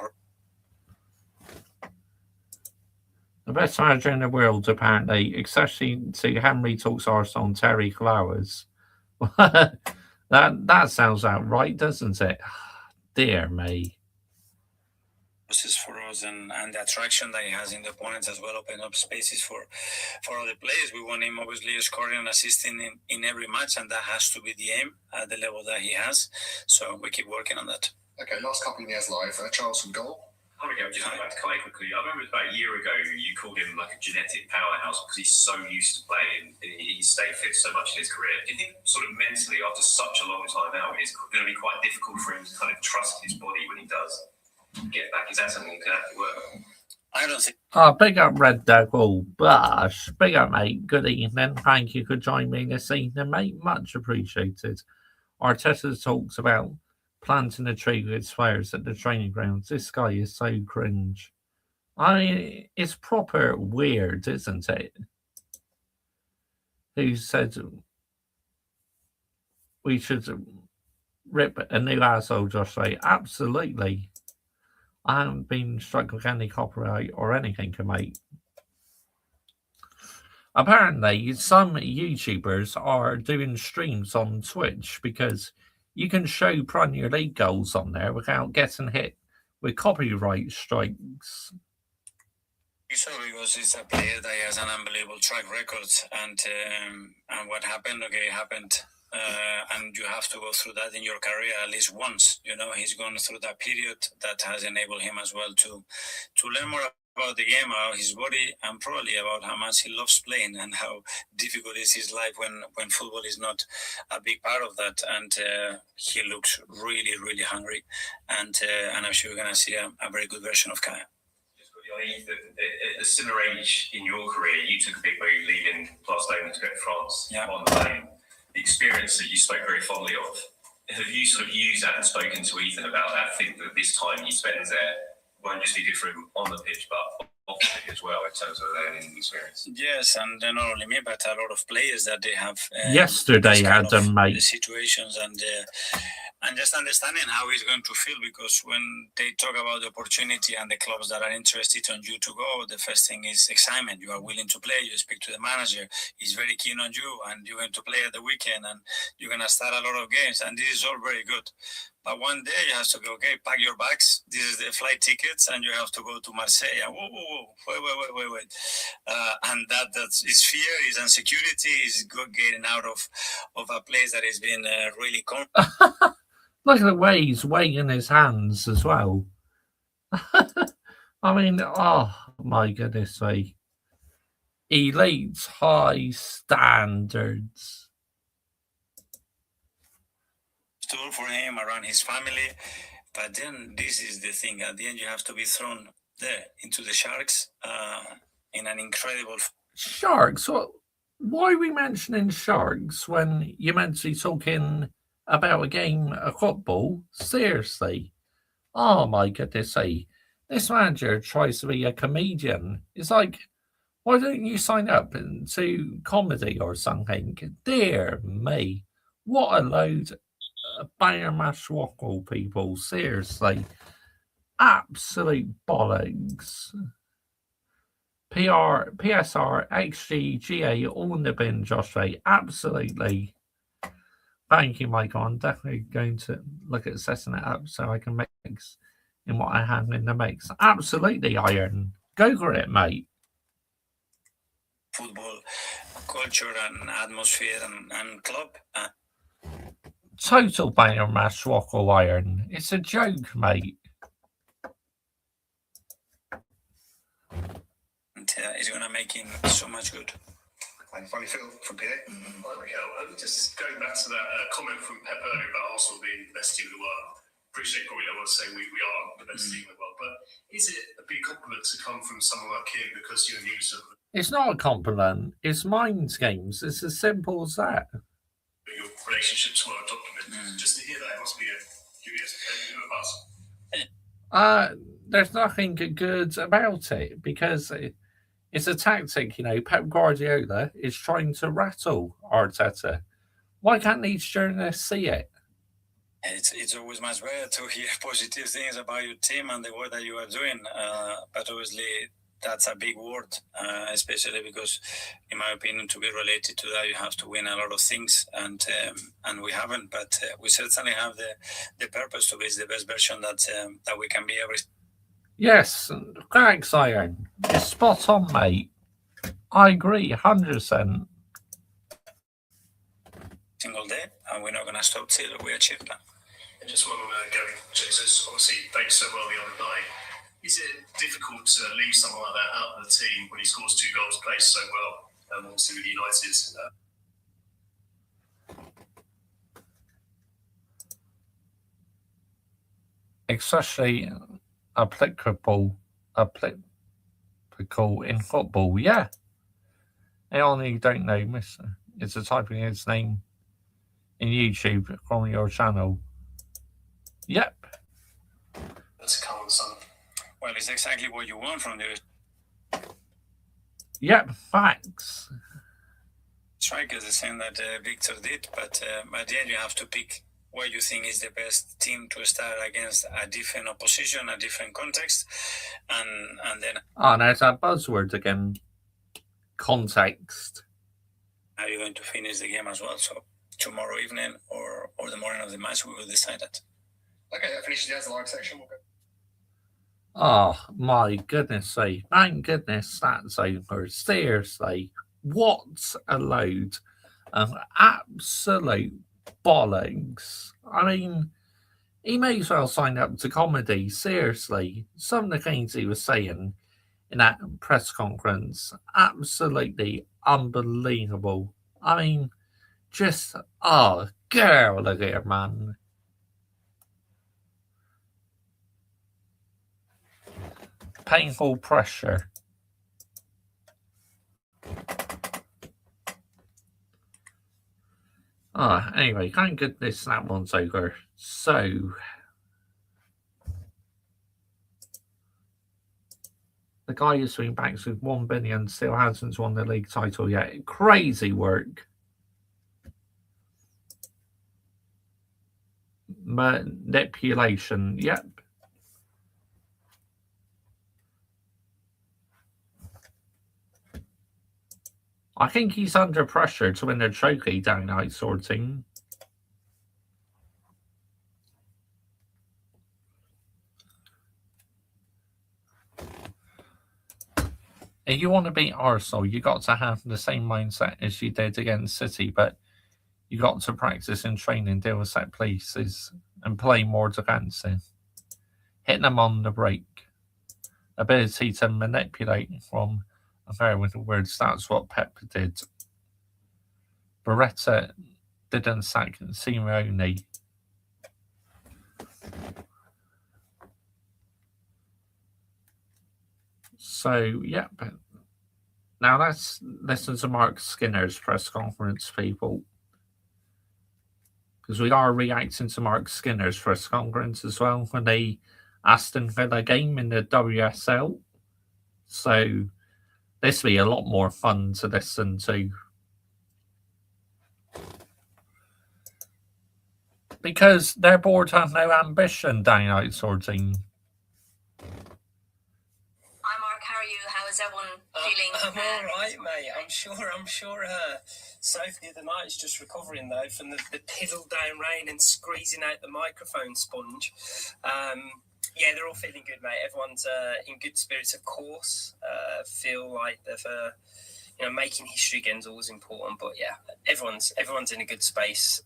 The best manager in the world, apparently, especially to Henry talks Arsenal and Terry Flowers. That sounds outright, doesn't it? Dear me. For us and the attraction that he has in the opponents as well, open up spaces for other players. We want him obviously scoring and assisting in every match, and that has to be the aim at the level that he has. So we keep working on that. Okay, last couple of years live, Charles from goal. Hi again, just back to Kai quickly. I remember about a year ago you called him like a genetic powerhouse because he's so used to playing. He stayed fit so much in his career. Do you think sort of mentally after such a long time out, it's going to be quite difficult for him to kind of trust his body when he does get back? Is that something that can have to work on? I don't think. Big up Red Devil Bush. Big up, mate. Good evening. Thank you for joining me this evening, mate. Much appreciated. Arteta talks about planting a tree with his players at the training grounds. This guy is so cringe. It's proper weird, isn't it? Who said we should rip a new asshole, Josh? Absolutely. I haven't been struck with any copyright or anything, mate. Apparently, some YouTubers are doing streams on Twitch because you can show Premier League goals on there without getting hit with copyright strikes. So because it's a player that has an unbelievable track record, and what happened, it happened. And you have to go through that in your career at least once. He's gone through that period that has enabled him as well to learn more about the game, about his body, and probably about how much he loves playing and how difficult is his life when football is not a big part of that. And he looks really, really hungry, and I'm sure we're going to see a very good version of Kaya. At a similar age in your career, you took a big move leaving Barcelona to go to France on the plane. The experience that you spoke very fondly of, have you sort of used that and spoken to Ethan about that? I think that this time he spends there won't just be good for him on the pitch, but off the pitch as well in terms of learning experience. Yes, and not only me, but a lot of players that they have yesterday, Adam, mate. Situations and just understanding how he's going to feel, because when they talk about the opportunity and the clubs that are interested on you to go, the first thing is excitement. You are willing to play. You speak to the manager. He's very keen on you, and you're going to play at the weekend, and you're going to start a lot of games, and this is all very good. But one day you have to go, okay, pack your bags. This is the flight tickets, and you have to go to Marseille. Whoa, wait. And that is fear, is insecurity, is getting out of a place that has been really comfortable. Look at the way he's waving his hands as well. I mean, oh my goodness me. Elite high standards. Tool for him, around his family. But then this is the thing. At the end, you have to be thrown there into the Sharks in an incredible... Sharks? Why are we mentioning Sharks when you're meant to be talking about a game of football? Seriously. Oh my goodness. This manager tries to be a comedian. It's like, why don't you sign up to comedy or something? Dear me. What a load of Bayern people. Seriously. Absolute bollocks. PSR, XG, GA, all in the bin, Josh Ray. Absolutely. Thank you, Michael. I'm definitely going to look at setting it up so I can mix in what I have in the mix. Absolutely, Iron. Go for it, mate. Football culture and atmosphere and club. Total banger mash Wackle Iron. It's a joke, mate. And it's going to make him so much good. Funny Phil from PA. Mikel, just going back to that comment from Pep earlier about Arsenal being the best team in the world. Appreciate probably don't want to say we are the best team in the world, but is it a big compliment to come from someone like him because you're new to It's not a compliment. It's mind games. It's as simple as that. Your relationships were documented. Just to hear that must be a curious of us. There's nothing good about it because it's a tactic, Pep Guardiola is trying to rattle Arteta. Why can't these journalists see it? It's always much better to hear positive things about your team and the work that you are doing. But obviously, that's a big word, especially because, in my opinion, to be related to that, you have to win a lot of things, and we haven't. But we certainly have the purpose to be the best version that we can be every. Yes, Carrick's iron. You're spot on, mate. I agree, 100%. Single day, and we're not going to stop till we achieve that. And just one going, Jesus, obviously played so well the other night. Is it difficult to leave someone like that out of the team when he scores 2 goals, plays so well, obviously with United? Especially applicable in football, yeah. I only don't know, Mister. It's a typing his name in YouTube from your channel. Yep. That's come on, son. Well, it's exactly what you want from the Yep, facts. strikers, the same that Victor did, but at the end you have to pick what you think is the best team to start against a different opposition, a different context, and then. Oh, there's that buzzword again. Context. How are you going to finish the game as well? So tomorrow evening or the morning of the match, we will decide that. Okay, that finishes the As Live section. We'll go. Oh my goodness sake. Thank goodness that's over. Seriously. What a load of absolute bollocks. I mean, he may as well sign up to comedy. Seriously. Some of the things he was saying in that press conference, absolutely unbelievable. I mean, just, oh, girl, look at her, man. Painful pressure. Anyway, thank goodness that one's over. So, the guy who's swing backs with 1 billion still hasn't won the league title yet. Crazy work. Manipulation, yep. I think he's under pressure to win a trophy down outsourcing. If you want to beat Arsenal, you got to have the same mindset as you did against City, but you got to practice and train and deal with set pieces and play more defensive. Hit them on the break. Ability to manipulate from with the words, that's what Pep did. Beretta didn't sack Simeone. So, yep. Now let's listen to Mark Skinner's press conference, people. Because we are reacting to Mark Skinner's press conference as well for the Aston Villa game in the WSL. So, this will be a lot more fun to listen to. Because their board have no ambition down outsourcing. Hi Mark, how are you? How is everyone feeling? I'm all right, mate. I'm sure Sophie the night is just recovering though from the piddle down rain and squeezing out the microphone sponge. Yeah, they're all feeling good, mate. Everyone's in good spirits, of course. Feel like they've, making history again is always important. But yeah, everyone's in a good space.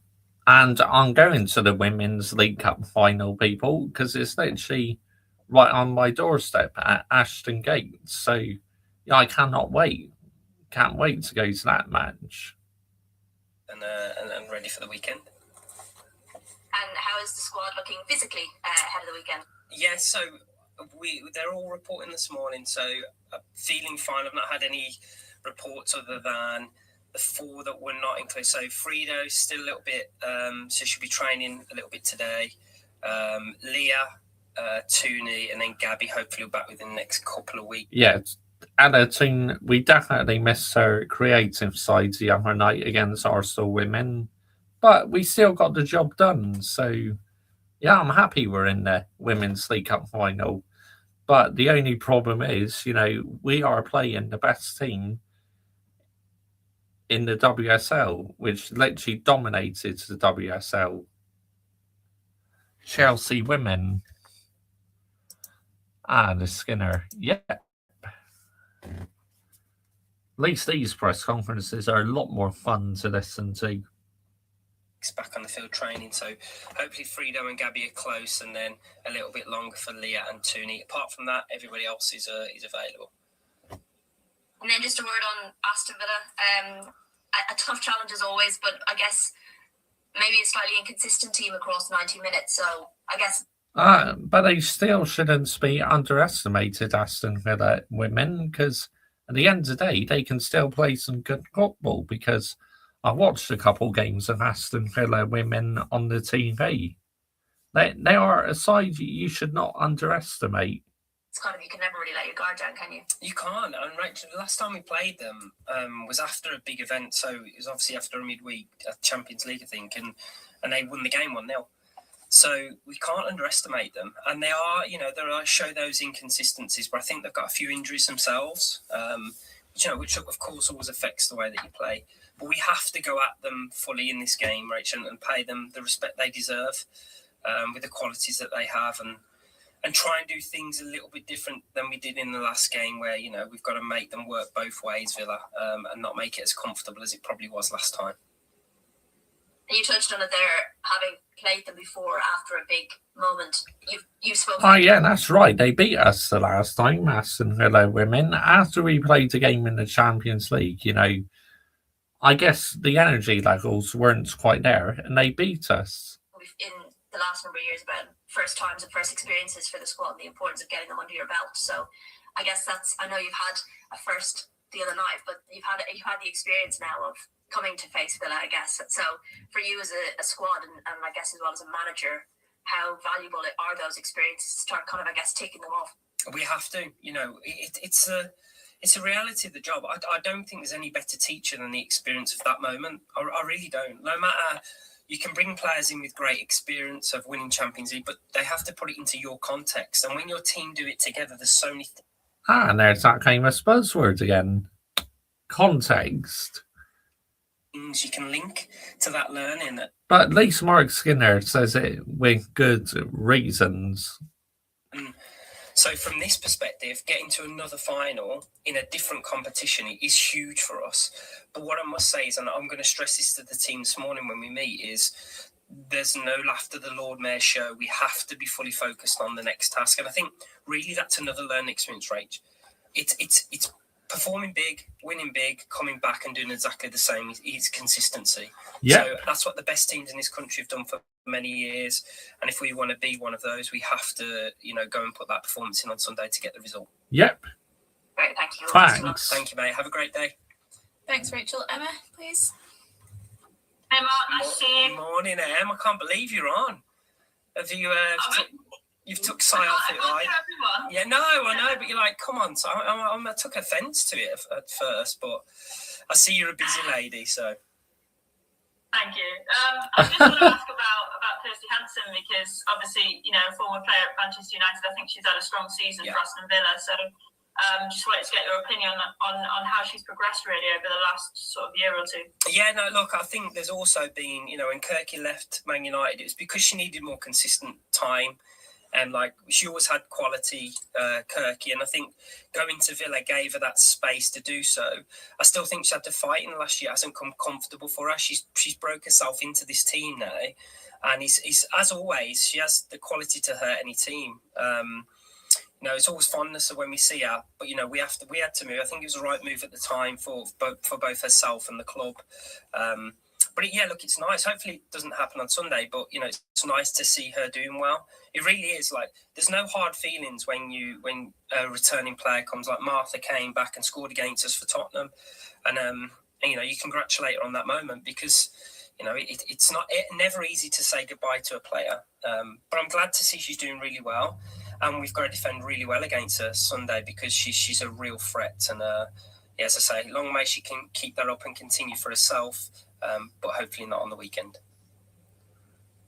And I'm going to the Women's League Cup final, people, because it's literally right on my doorstep at Ashton Gate. So yeah, I cannot wait. Can't wait to go to that match. And ready for the weekend. And how is the squad looking physically ahead of the weekend? Yeah, so they're all reporting this morning, so feeling fine. I've not had any reports other than the 4 that were not included. So Frido's still a little bit, so she'll be training a little bit today. Leah, Tooney, and then Gabby hopefully back within the next couple of weeks. Yeah, Anna Toon, we definitely missed her creative side the other night against Arsenal women, but we still got the job done. So yeah, I'm happy we're in the Women's League Cup final. But the only problem is, we are playing the best team in the WSL, which literally dominated the WSL. Chelsea women. The Skinner. Yep. At least these press conferences are a lot more fun to listen to. Back on the field training, so hopefully Frida and Gabby are close, and then a little bit longer for Leah and Tuni. Apart from that, everybody else is available. And then just a word on Aston Villa. A tough challenge as always, but I guess maybe a slightly inconsistent team across 90 minutes. So I guess. But they still shouldn't be underestimated, Aston Villa women, because at the end of the day, they can still play some good football, because I watched a couple games of Aston Villa women on the TV. They are a side you should not underestimate. It's kind of, you can never really let your guard down, can you? You can't. And Rachel, the last time we played them was after a big event, so it was obviously after a midweek Champions League, I think, and they won the game 1-0. So we can't underestimate them. And they are, they show those inconsistencies, but I think they've got a few injuries themselves, which of course always affects the way that you play. But we have to go at them fully in this game, Rachel, and pay them the respect they deserve with the qualities that they have, and try and do things a little bit different than we did in the last game, where, we've got to make them work both ways, Villa, and not make it as comfortable as it probably was last time. And you touched on it there, having played them before after a big moment. You've spoken. Oh, yeah, that's right. They beat us the last time, Aston Villa women, after we played a game in the Champions League. I guess the energy levels weren't quite there, and they beat us. In the last number of years, about first times and first experiences for the squad, and the importance of getting them under your belt. So I guess I know you've had a first the other night, but you've had the experience now of coming to face Villa, I guess. So for you as a squad, and I guess as well as a manager, how valuable are those experiences to start kind of, I guess, ticking them off? We have to, it's a reality of the job. I don't think there's any better teacher than the experience of that moment. I really don't. No matter, you can bring players in with great experience of winning Champions League, but they have to put it into your context. And when your team do it together, there's so many and there's that famous buzzword again. Context. Things you can link to that learning. But at least Mark Skinner says it with good reasons. So from this perspective, getting to another final in a different competition is huge for us. But what I must say is, and I'm going to stress this to the team this morning when we meet, is there's no laughter the Lord Mayor show. We have to be fully focused on the next task. And I think really that's another learning experience, Rach. It's performing big, winning big, coming back and doing exactly the same is consistency. Yep. So that's what the best teams in this country have done for many years. And if we want to be one of those, we have to, go and put that performance in on Sunday to get the result. Yep. Great, thank you. Thanks. Thank you, mate. Have a great day. Thanks, Rachel. Emma, please. Emma, I see you. Morning, Em. I can't believe you're on. Have you... You've took Si off it, right? Yeah, no, I know, but you're like, come on. So I took offence to it at first, but I see you're a busy lady, so. Thank you. I just want to ask about Kirsty Hansen, because obviously, a former player at Manchester United, I think she's had a strong season for Aston Villa. So just wanted to get your opinion on how she's progressed really over the last sort of year or two. Yeah, no, look, I think there's also been, when Kirky left Man United, it was because she needed more consistent time. And she always had quality, Kirky, and I think going to Villa gave her that space to do so. I still think she had to fight in the last year. It hasn't come comfortable for her. She's broke herself into this team now, and he's as always, she has the quality to hurt any team. It's always fondness of when we see her, but we had to move. I think it was the right move at the time for both herself and the club. But yeah, look, it's nice. Hopefully it doesn't happen on Sunday, but it's nice to see her doing well. It really is. There's no hard feelings when a returning player comes. Like Martha came back and scored against us for Tottenham, and you congratulate her on that moment, because it's never easy to say goodbye to a player. But I'm glad to see she's doing really well, and we've got to defend really well against her Sunday, because she's a real threat. And as I say, long may she can keep that up and continue for herself. But hopefully not on the weekend.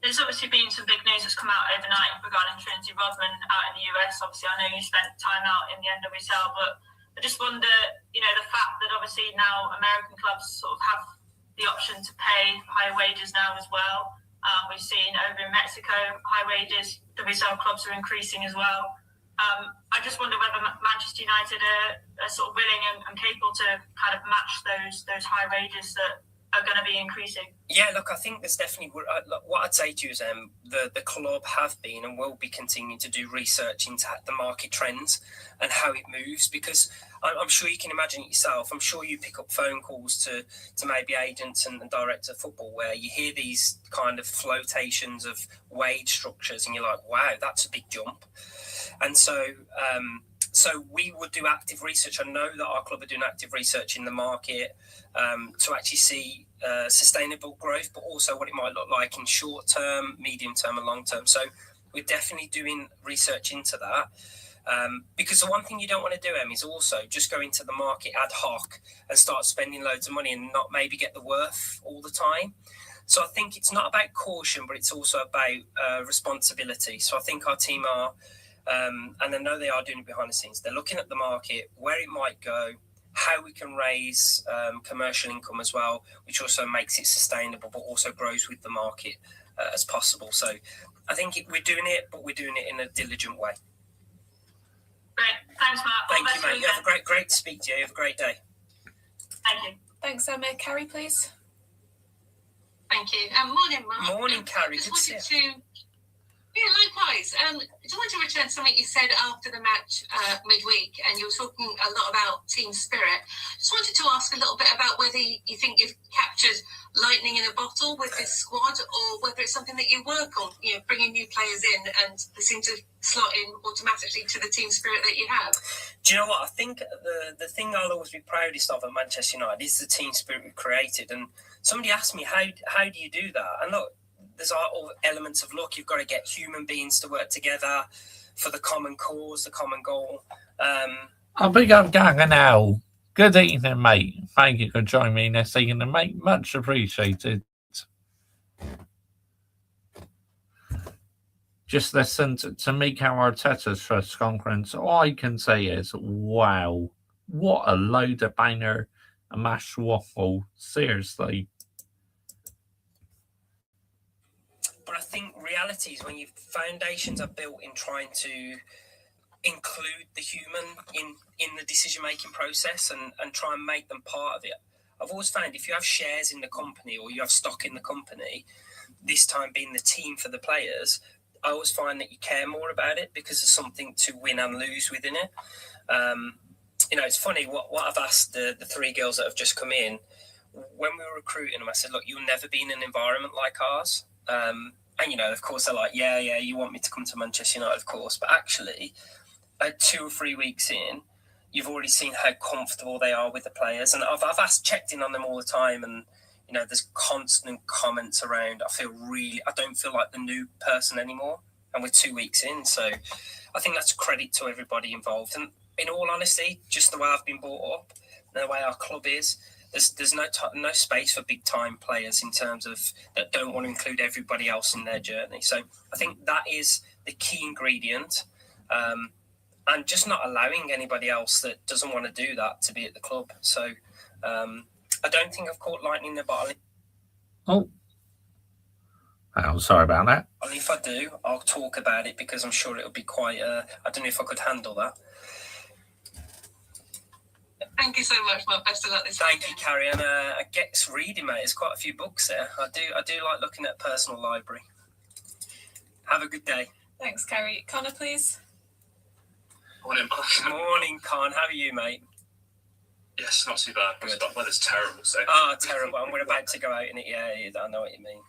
there's obviously been some big news that's come out overnight regarding Trinity Rodman out in the US. Obviously, I know you spent time out in the NWSL, but I just wonder, the fact that obviously now American clubs sort of have the option to pay higher wages now as well. We've seen over in Mexico, high wages, WSL clubs are increasing as well. I just wonder whether Manchester United are sort of willing and capable to kind of match those high wages that are going to be increasing. Yeah, look, I think there's definitely what I'd say to you is the club have been and will be continuing to do research into the market trends and how it moves, because I'm sure you can imagine it yourself. I'm sure you pick up phone calls to maybe agents and directors of football where you hear these kind of flotations of wage structures and you're like, wow, that's a big jump. And so we would do active research. I know that our club are doing active research in the market to actually see sustainable growth, but also what it might look like in short term, medium term and long term. So we're definitely doing research into that. Because the one thing you don't want to do, Em, is also just go into the market ad hoc and start spending loads of money and not maybe get the worth all the time. So I think it's not about caution, but it's also about responsibility. So I think our team are, and I know they are doing it behind the scenes, they're looking at the market, where it might go, how we can raise commercial income as well, which also makes it sustainable, but also grows with the market as possible. So I think we're doing it, but we're doing it in a diligent way. Great. Thanks, Mark. Thank you, mate. You have a great to speak to you. You have a great day. Thank you. Thanks, Emma. Carrie, please. Thank you. Morning, Mark. Morning, Carrie. Just wanted to... Yeah, likewise. I just wanted to return to something you said after the match midweek, and you were talking a lot about team spirit. Just wanted to ask a little bit about whether you think you've captured lightning in a bottle with this squad, or whether it's something that you work on, bringing new players in and they seem to slot in automatically to the team spirit that you have. Do you know what? I think the thing I'll always be proudest of at Manchester United is the team spirit we've created. And somebody asked me, how do you do that? And look, there's all elements of luck. You've got to get human beings to work together for the common cause, the common goal. I'll be going now. Good evening, mate. Thank you for joining me this evening, mate. Much appreciated. Just listened to Mikel Arteta's press conference. All I can say is, wow, what a load of banger and mash waffle. Seriously. But I think reality is when your foundations are built in trying to include the human in the decision-making process and try and make them part of it. I've always found if you have shares in the company or you have stock in the company, this time being the team for the players, I always find that you care more about it because there's something to win and lose within it. It's funny what I've asked the three girls that have just come in. When we were recruiting them, I said, look, you'll never be in an environment like ours. And, of course, they're like, yeah, you want me to come to Manchester United, of course. But actually, 2 or 3 weeks in, you've already seen how comfortable they are with the players. And I've checked in on them all the time. And, there's constant comments around, I don't feel like the new person anymore. And we're 2 weeks in. So I think that's credit to everybody involved. And in all honesty, just the way I've been brought up, the way our club is, there's no space for big time players in terms of that don't want to include everybody else in their journey. So I think that is the key ingredient, and just not allowing anybody else that doesn't want to do that to be at the club. So I don't think I've caught lightning in the bottle. Oh, I'm sorry about that. And if I do, I'll talk about it because I'm sure it'll be quite. I don't know if I could handle that. Thank you so much, Mark. Best of luck this weekend. Thank you, Carrie. And I get reading, mate. There's quite a few books there. I do like looking at personal library. Have a good day. Thanks, Carrie. Connor, please. Morning, Mark. Morning, Con. How are you, mate? Yes, not too bad. Good. The weather's terrible. So. Terrible. And we're about to go out in it. Yeah, I know what you mean.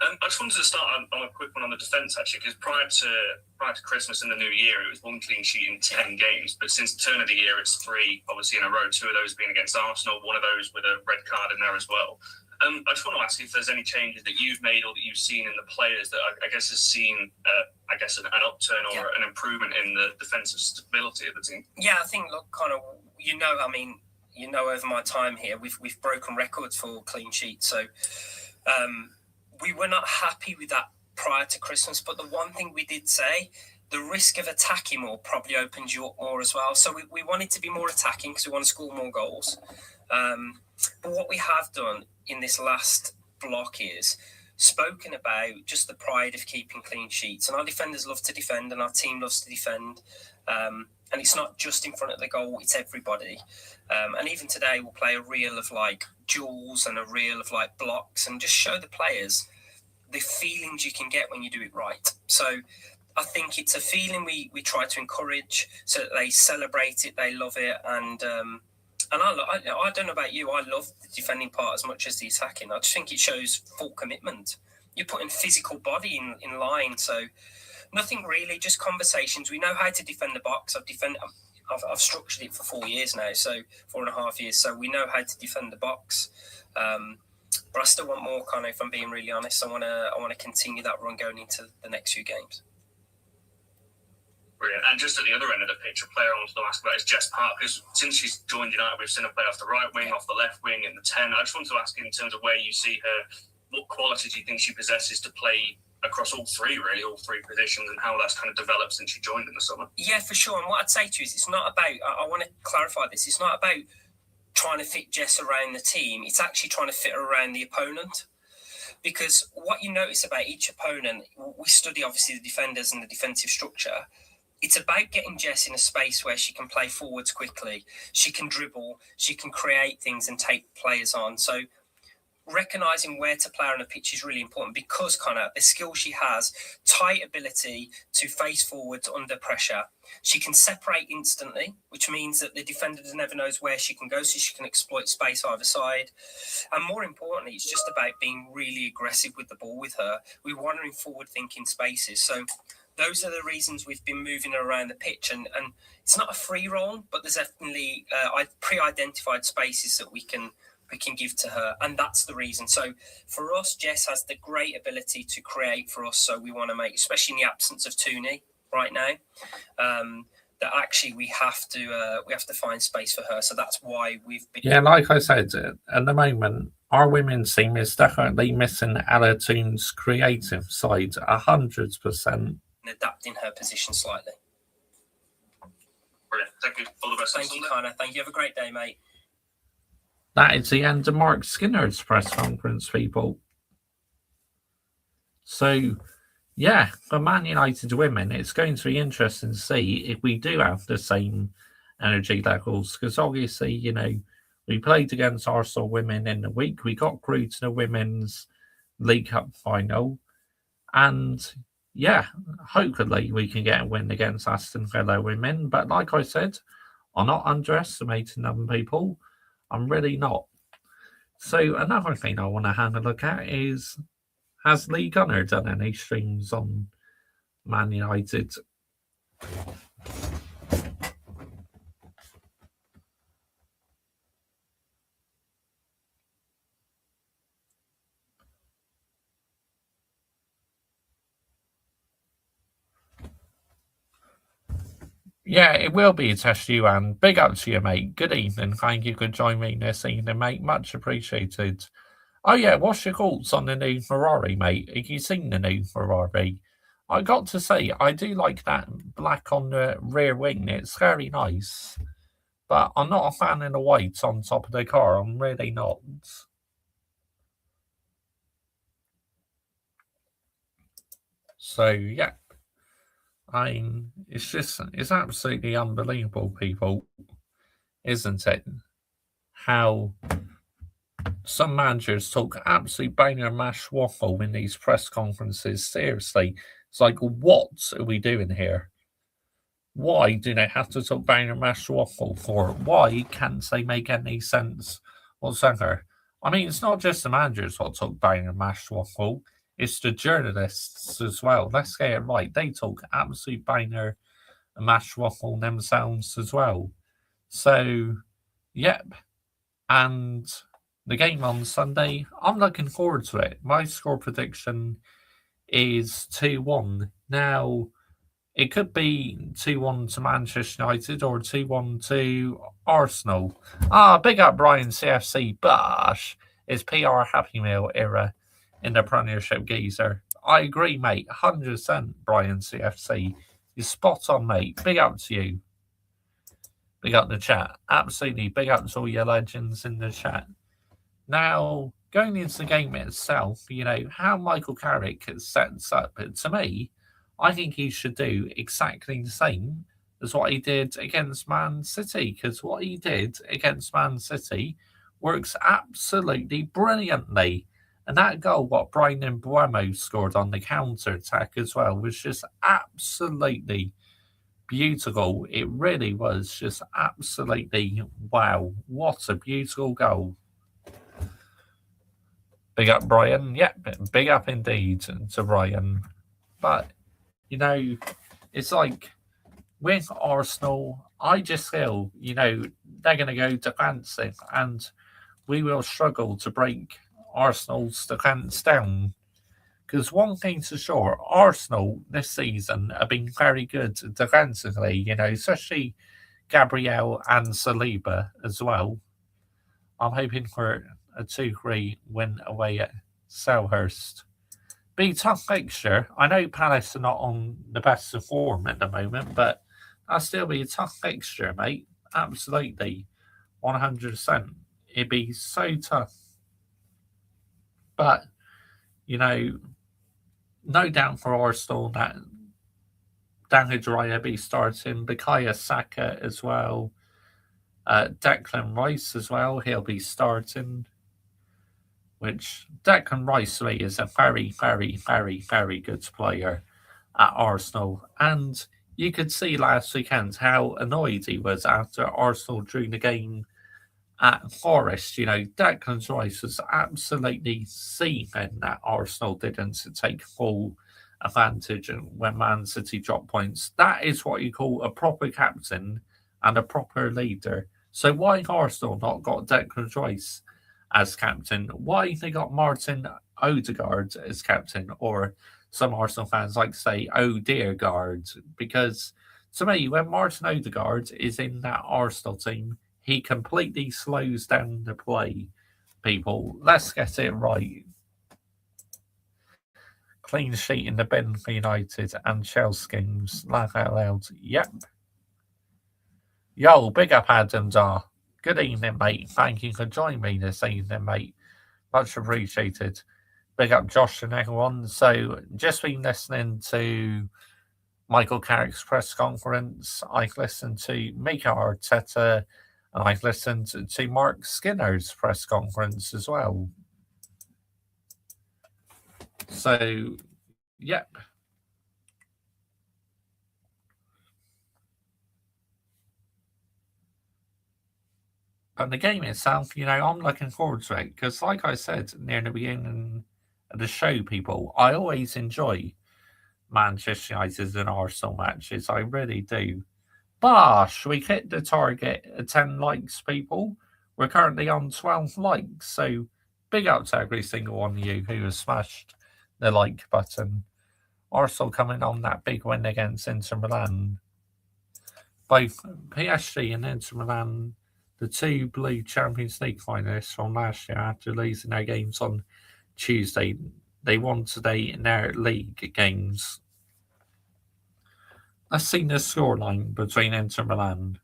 I just wanted to start on a quick one on the defence, actually, because prior to Christmas and the New Year, it was 1 clean sheet in 10 games. But since the turn of the year, it's 3, obviously, in a row. 2 of those being against Arsenal, 1 of those with a red card in there as well. I just want to ask if there's any changes that you've made or that you've seen in the players that I guess has seen, an upturn or an improvement in the defensive stability of the team. Yeah, I think, look, kind of, over my time here, we've broken records for clean sheets. So we were not happy with that prior to Christmas. But the one thing we did say, the risk of attacking more probably opens you up more as well. So we wanted to be more attacking because we want to score more goals. But what we have done in this last block is spoken about just the pride of keeping clean sheets. And our defenders love to defend and our team loves to defend. And it's not just in front of the goal, it's everybody. And even today we'll play a reel of like duels and a reel of like blocks and just show the players the feelings you can get when you do it right. So I think it's a feeling we try to encourage so that they celebrate it, they love it. And I don't know about you, I love the defending part as much as the attacking. I just think it shows full commitment. You're putting physical body in line. So nothing really, just conversations. We know how to defend the box. I've structured it for 4 years now, so 4.5 years. So we know how to defend the box. But I still want more, Connor, if I'm being really honest. I want to continue that run going into the next few games. Brilliant. And just at the other end of the pitch, a player I wanted to ask about is Jess Park, because since she's joined United, we've seen her play off the right wing, off the left wing, in the 10. I just wanted to ask in terms of where you see her, what qualities do you think she possesses to play across all three positions, and how that's kind of developed since she joined in the summer? Yeah, for sure. And what I'd say to you is it's not about, I want to clarify this, it's not about trying to fit Jess around the team. It's actually trying to fit her around the opponent. Because what you notice about each opponent, we study obviously the defenders and the defensive structure. It's about getting Jess in a space where she can play forwards quickly. She can dribble, she can create things and take players on. So recognising where to play on a pitch is really important because, Connor, the skill she has, tight ability to face forwards under pressure. She can separate instantly, which means that the defender never knows where she can go, so she can exploit space either side. And more importantly, it's just about being really aggressive with the ball with her. We want her in forward-thinking spaces. So those are the reasons we've been moving her around the pitch. And it's not a free roll, but there's definitely pre-identified spaces that we can give to her, and that's the reason. So for us, Jess has the great ability to create for us, so we want to make, especially in the absence of Tooney right now, that actually we have to find space for her. So that's why we've been... Yeah, like I said, at the moment, our women's team is definitely missing Ella Toon's creative side 100%. Adapting her position slightly. Brilliant. Thank you. All the best. Thank you, Connor. Thank you. Have a great day, mate. That is the end of Mark Skinner's press conference, people. So, yeah, for Man United women, it's going to be interesting to see if we do have the same energy levels. Because obviously, you know, we played against Arsenal women in the week. We got through to the Women's League Cup final. And, yeah, hopefully we can get a win against Aston Villa women. But like I said, I'm not underestimating them, people. I'm really not. So another thing I want to have a look at is, has Lee Gunner done any streams on Man United? Yeah, it will be, Test you, and big up to you, mate. Good evening. Thank you for joining me this evening, mate. Much appreciated. Oh, yeah, what's your thoughts on the new Ferrari, mate? Have you seen the new Ferrari? I got to say, I do like that black on the rear wing. It's very nice. But I'm not a fan of the white on top of the car. I'm really not. So, yeah. It's absolutely unbelievable, people, isn't it? How some managers talk absolute banger mash waffle in these press conferences. Seriously, it's like, what are we doing here? Why do they have to talk banger mash waffle for? Why can't they make any sense whatsoever? I mean, it's not just the managers that talk banger mash waffle. It's the journalists as well. Let's get it right. They talk absolute banger and mash waffle themselves as well. So, yep. And the game on Sunday, I'm looking forward to it. My score prediction is 2-1. Now, it could be 2-1 to Manchester United or 2-1 to Arsenal. Big up Brian CFC, but it's PR Happy Meal era. in the Premiership, geezer. I agree, mate. 100%, Brian CFC. You're spot on, mate. Big up to you. Big up the chat. Absolutely. Big up to all your legends in the chat. Now, going into the game itself, you know, how Mikel Carrick sets up, to me, I think he should do exactly the same as what he did against Man City, because what he did against Man City works absolutely brilliantly. And that goal, what Brian Mbeumo scored on the counter-attack as well, was just absolutely beautiful. It really was just absolutely wow. What a beautiful goal. Big up, Brian. Yep, big up indeed to Brian. But, you know, it's like with Arsenal, I just feel, you know, they're going to go defensive and we will struggle to break Arsenal's defence down. Because one thing's for sure, Arsenal this season have been very good defensively, you know, especially Gabriel and Saliba as well. I'm hoping for a 2-3 win away at Selhurst. Be a tough fixture. I know Palace are not on the best of form at the moment, but that'll still be a tough fixture, mate. Absolutely. 100%. It'd be so tough. But, you know, no doubt for Arsenal that David Raya be starting, Bukayo Saka as well, Declan Rice as well, he'll be starting, which Declan Rice to me is a very, very, very, very good player at Arsenal. And you could see last weekend how annoyed he was after Arsenal drew the game at Forest. You know, Declan Rice was absolutely seething that Arsenal didn't take full advantage when Man City dropped points. That is what you call a proper captain and a proper leader. So why Arsenal not got Declan Rice as captain? Why they got Martin Odegaard as captain? Or some Arsenal fans like to say, oh dear guard. Because to me, when Martin Odegaard is in that Arsenal team, he completely slows down the play, people. Let's get it right. Clean sheet in the bin for United and Chelsea games. Laugh out loud. Yep. Yo, big up Adam Dar. Good evening, mate. Thank you for joining me this evening, mate. Much appreciated. Big up Josh and everyone. So, just been listening to Mikel Carrick's press conference. I've listened to Mikel Arteta, and I've listened to Mark Skinner's press conference as well. So, yep. And the game itself, you know, I'm looking forward to it because, like I said near the beginning of the show, people, I always enjoy Manchester United and Arsenal matches. I really do. Bosh, we hit the target at 10 likes, people. We're currently on 12 likes, so big up to every single one of you who has smashed the like button. Arsenal coming on that big win against Inter Milan. Both PSG and Inter Milan, the two blue Champions League finalists from last year, after losing their games on Tuesday, they won today in their league games. Let's see the scoreline between Inter Milan.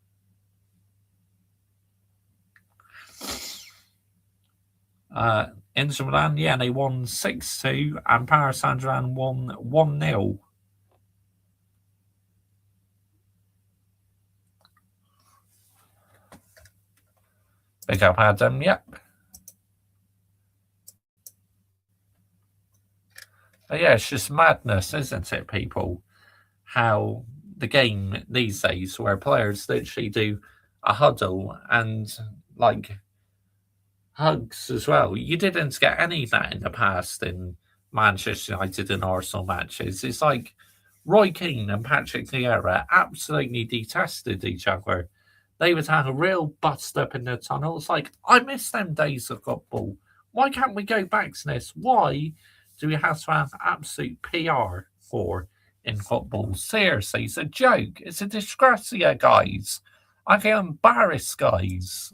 Inter Milan, yeah, they won 6-2, and Paris Saint-Germain won 1-0. Big up Adam, yep. But yeah, it's just madness, isn't it, people? How the game these days, where players literally do a huddle and like hugs as well. You didn't get any of that in the past in Manchester United and Arsenal matches. It's like Roy Keane and Patrick Vieira absolutely detested each other. They would have a real bust up in the tunnel. It's like, I miss them days of football. Why can't we go back to this? Why do we have to have absolute PR for in football? Seriously, it's a joke. It's a disgracia, guys. I get embarrassed, guys.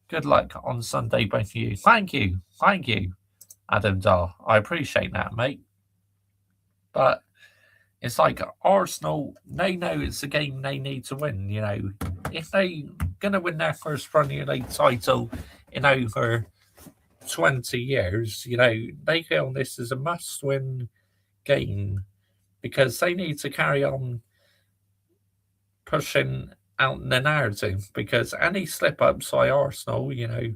Good luck on Sunday, both of you. Thank you. Thank you. Adam Dar. I appreciate that, mate. But it's like Arsenal, they know it's a game they need to win, you know. If they're going to win their first Premier League title in over 20 years, you know, they feel this is a must-win game because they need to carry on pushing out the narrative because any slip-ups by Arsenal, you know,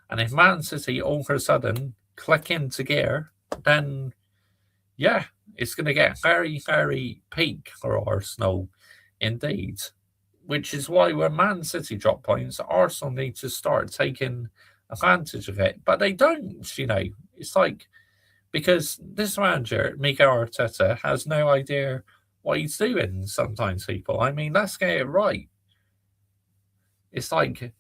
and if Man City all of a sudden click into gear, then, yeah, it's going to get very, very peak for Arsenal indeed. Which is why when Man City drop points, Arsenal need to start taking advantage of it. But they don't, you know. It's like, because this manager, Mikel Arteta, has no idea what he's doing sometimes, people. I mean, let's get it right. It's like,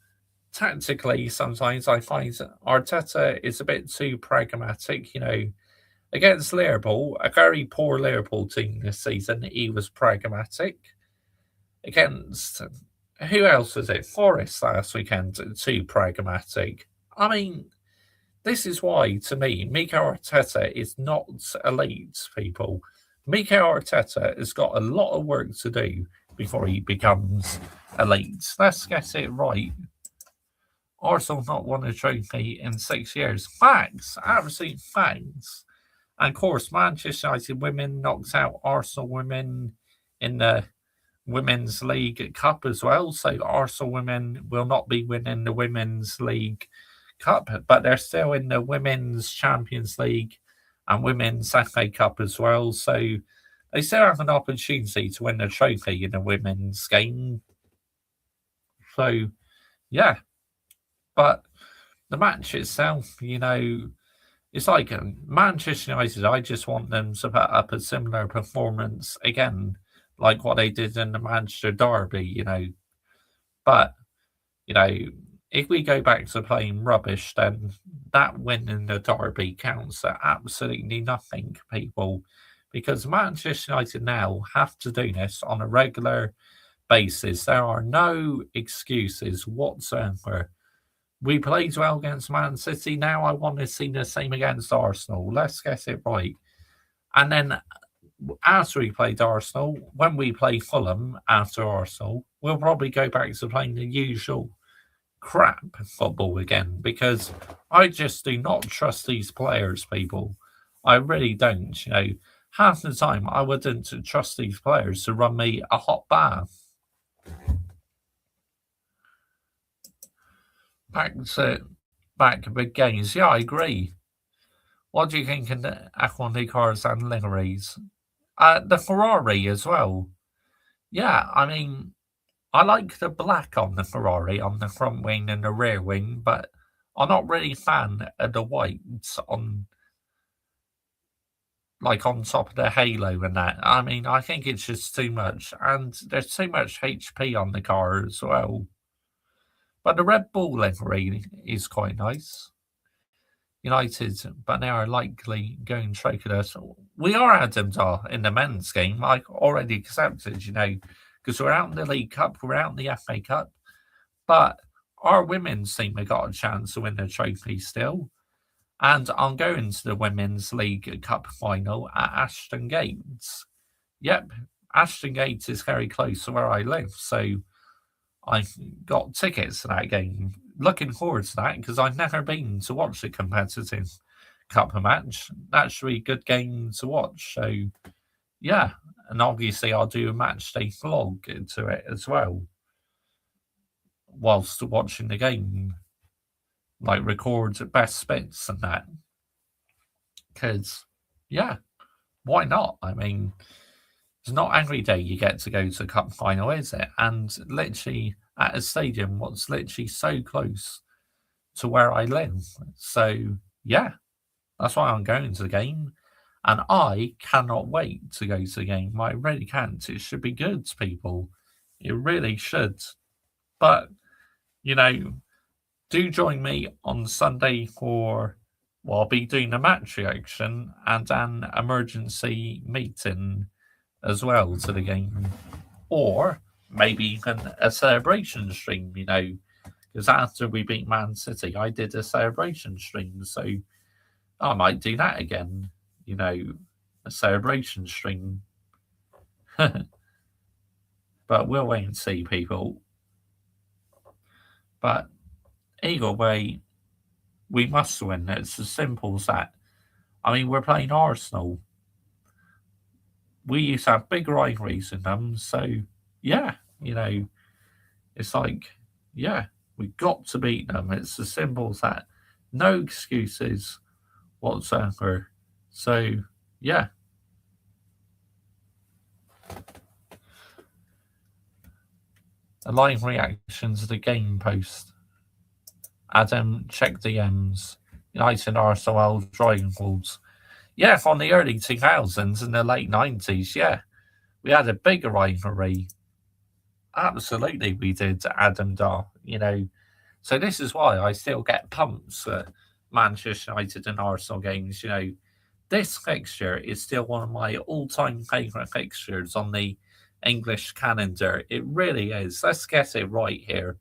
tactically, sometimes I find Arteta is a bit too pragmatic, you know. Against Liverpool, a very poor Liverpool team this season, he was pragmatic. Against, who else was it? Forest last weekend, too pragmatic. I mean, this is why, to me, Mikel Arteta is not elite, people. Mikel Arteta has got a lot of work to do before he becomes elite. Let's get it right. Arsenal not won a trophy in 6 years. Facts, absolute facts. And of course, Manchester United women knocked out Arsenal women in the Women's League Cup as well. So Arsenal women will not be winning the Women's League Cup, but they're still in the Women's Champions League and Women's FA Cup as well. So they still have an opportunity to win the trophy in the women's game. So, yeah. But the match itself, you know, it's like Manchester United, I just want them to put up a similar performance again, like what they did in the Manchester Derby, you know. But, you know, if we go back to playing rubbish, then that win in the Derby counts at absolutely nothing, people. Because Manchester United now have to do this on a regular basis. There are no excuses whatsoever. We played well against Man City. Now I want to see the same against Arsenal. Let's get it right. And then after we played Arsenal, when we play Fulham after Arsenal, we'll probably go back to playing the usual crap football again because I just do not trust these players, people. I really don't. You know, half the time I wouldn't trust these players to run me a hot bath. Back to big games. Yeah, I agree. What do you think of the Aquatic cars and liveries? The Ferrari as well. Yeah, I mean, I like the black on the Ferrari on the front wing and the rear wing, but I'm not really a fan of the whites on, like, on top of the halo and that. I mean, I think it's just too much, and there's too much HP on the car as well. But the Red Bull livery is quite nice. United, but they are likely going to trade us. We are Adam Dar in the men's game. I already accepted, you know, because we're out in the League Cup, we're out in the FA Cup, but our women's team have got a chance to win the trophy still. And I'm going to the Women's League Cup final at Ashton Gates. Yep, Ashton Gates is very close to where I live, so I've got tickets to that game. Looking forward to that because I've never been to watch a competitive cup match. That should be a good game to watch. So, yeah. And obviously, I'll do a match day vlog to it as well whilst watching the game. Like, record best bits and that. Because, yeah, why not? I mean, it's not every day you get to go to a cup final, is it? And literally at a stadium what's literally so close to where I live. So, yeah, that's why I'm going to the game. And I cannot wait to go to the game. I really can't. It should be good, people. It really should. But, you know, do join me on Sunday for, well, I'll be doing a match reaction and an emergency meeting as well to the game. Or maybe even a celebration stream, you know, because after we beat Man City, I did a celebration stream. So I might do that again. You know, a celebration stream. But we'll wait and see, people. But either way, we must win. It's as simple as that. I mean, we're playing Arsenal. We used to have big rivalries in them, so yeah, you know, it's like, yeah, we got to beat them. It's as simple as that. No excuses whatsoever. So yeah. A live reaction to the game post. Adam, check DMs. United Arsenal rivals. Yeah, from the early 2000s and the late 90s, yeah. We had a big rivalry. Absolutely, we did, Adam Dar, you know. So this is why I still get pumps at Manchester United and Arsenal games, you know. This fixture is still one of my all-time favourite fixtures on the English calendar. It really is. Let's get it right here,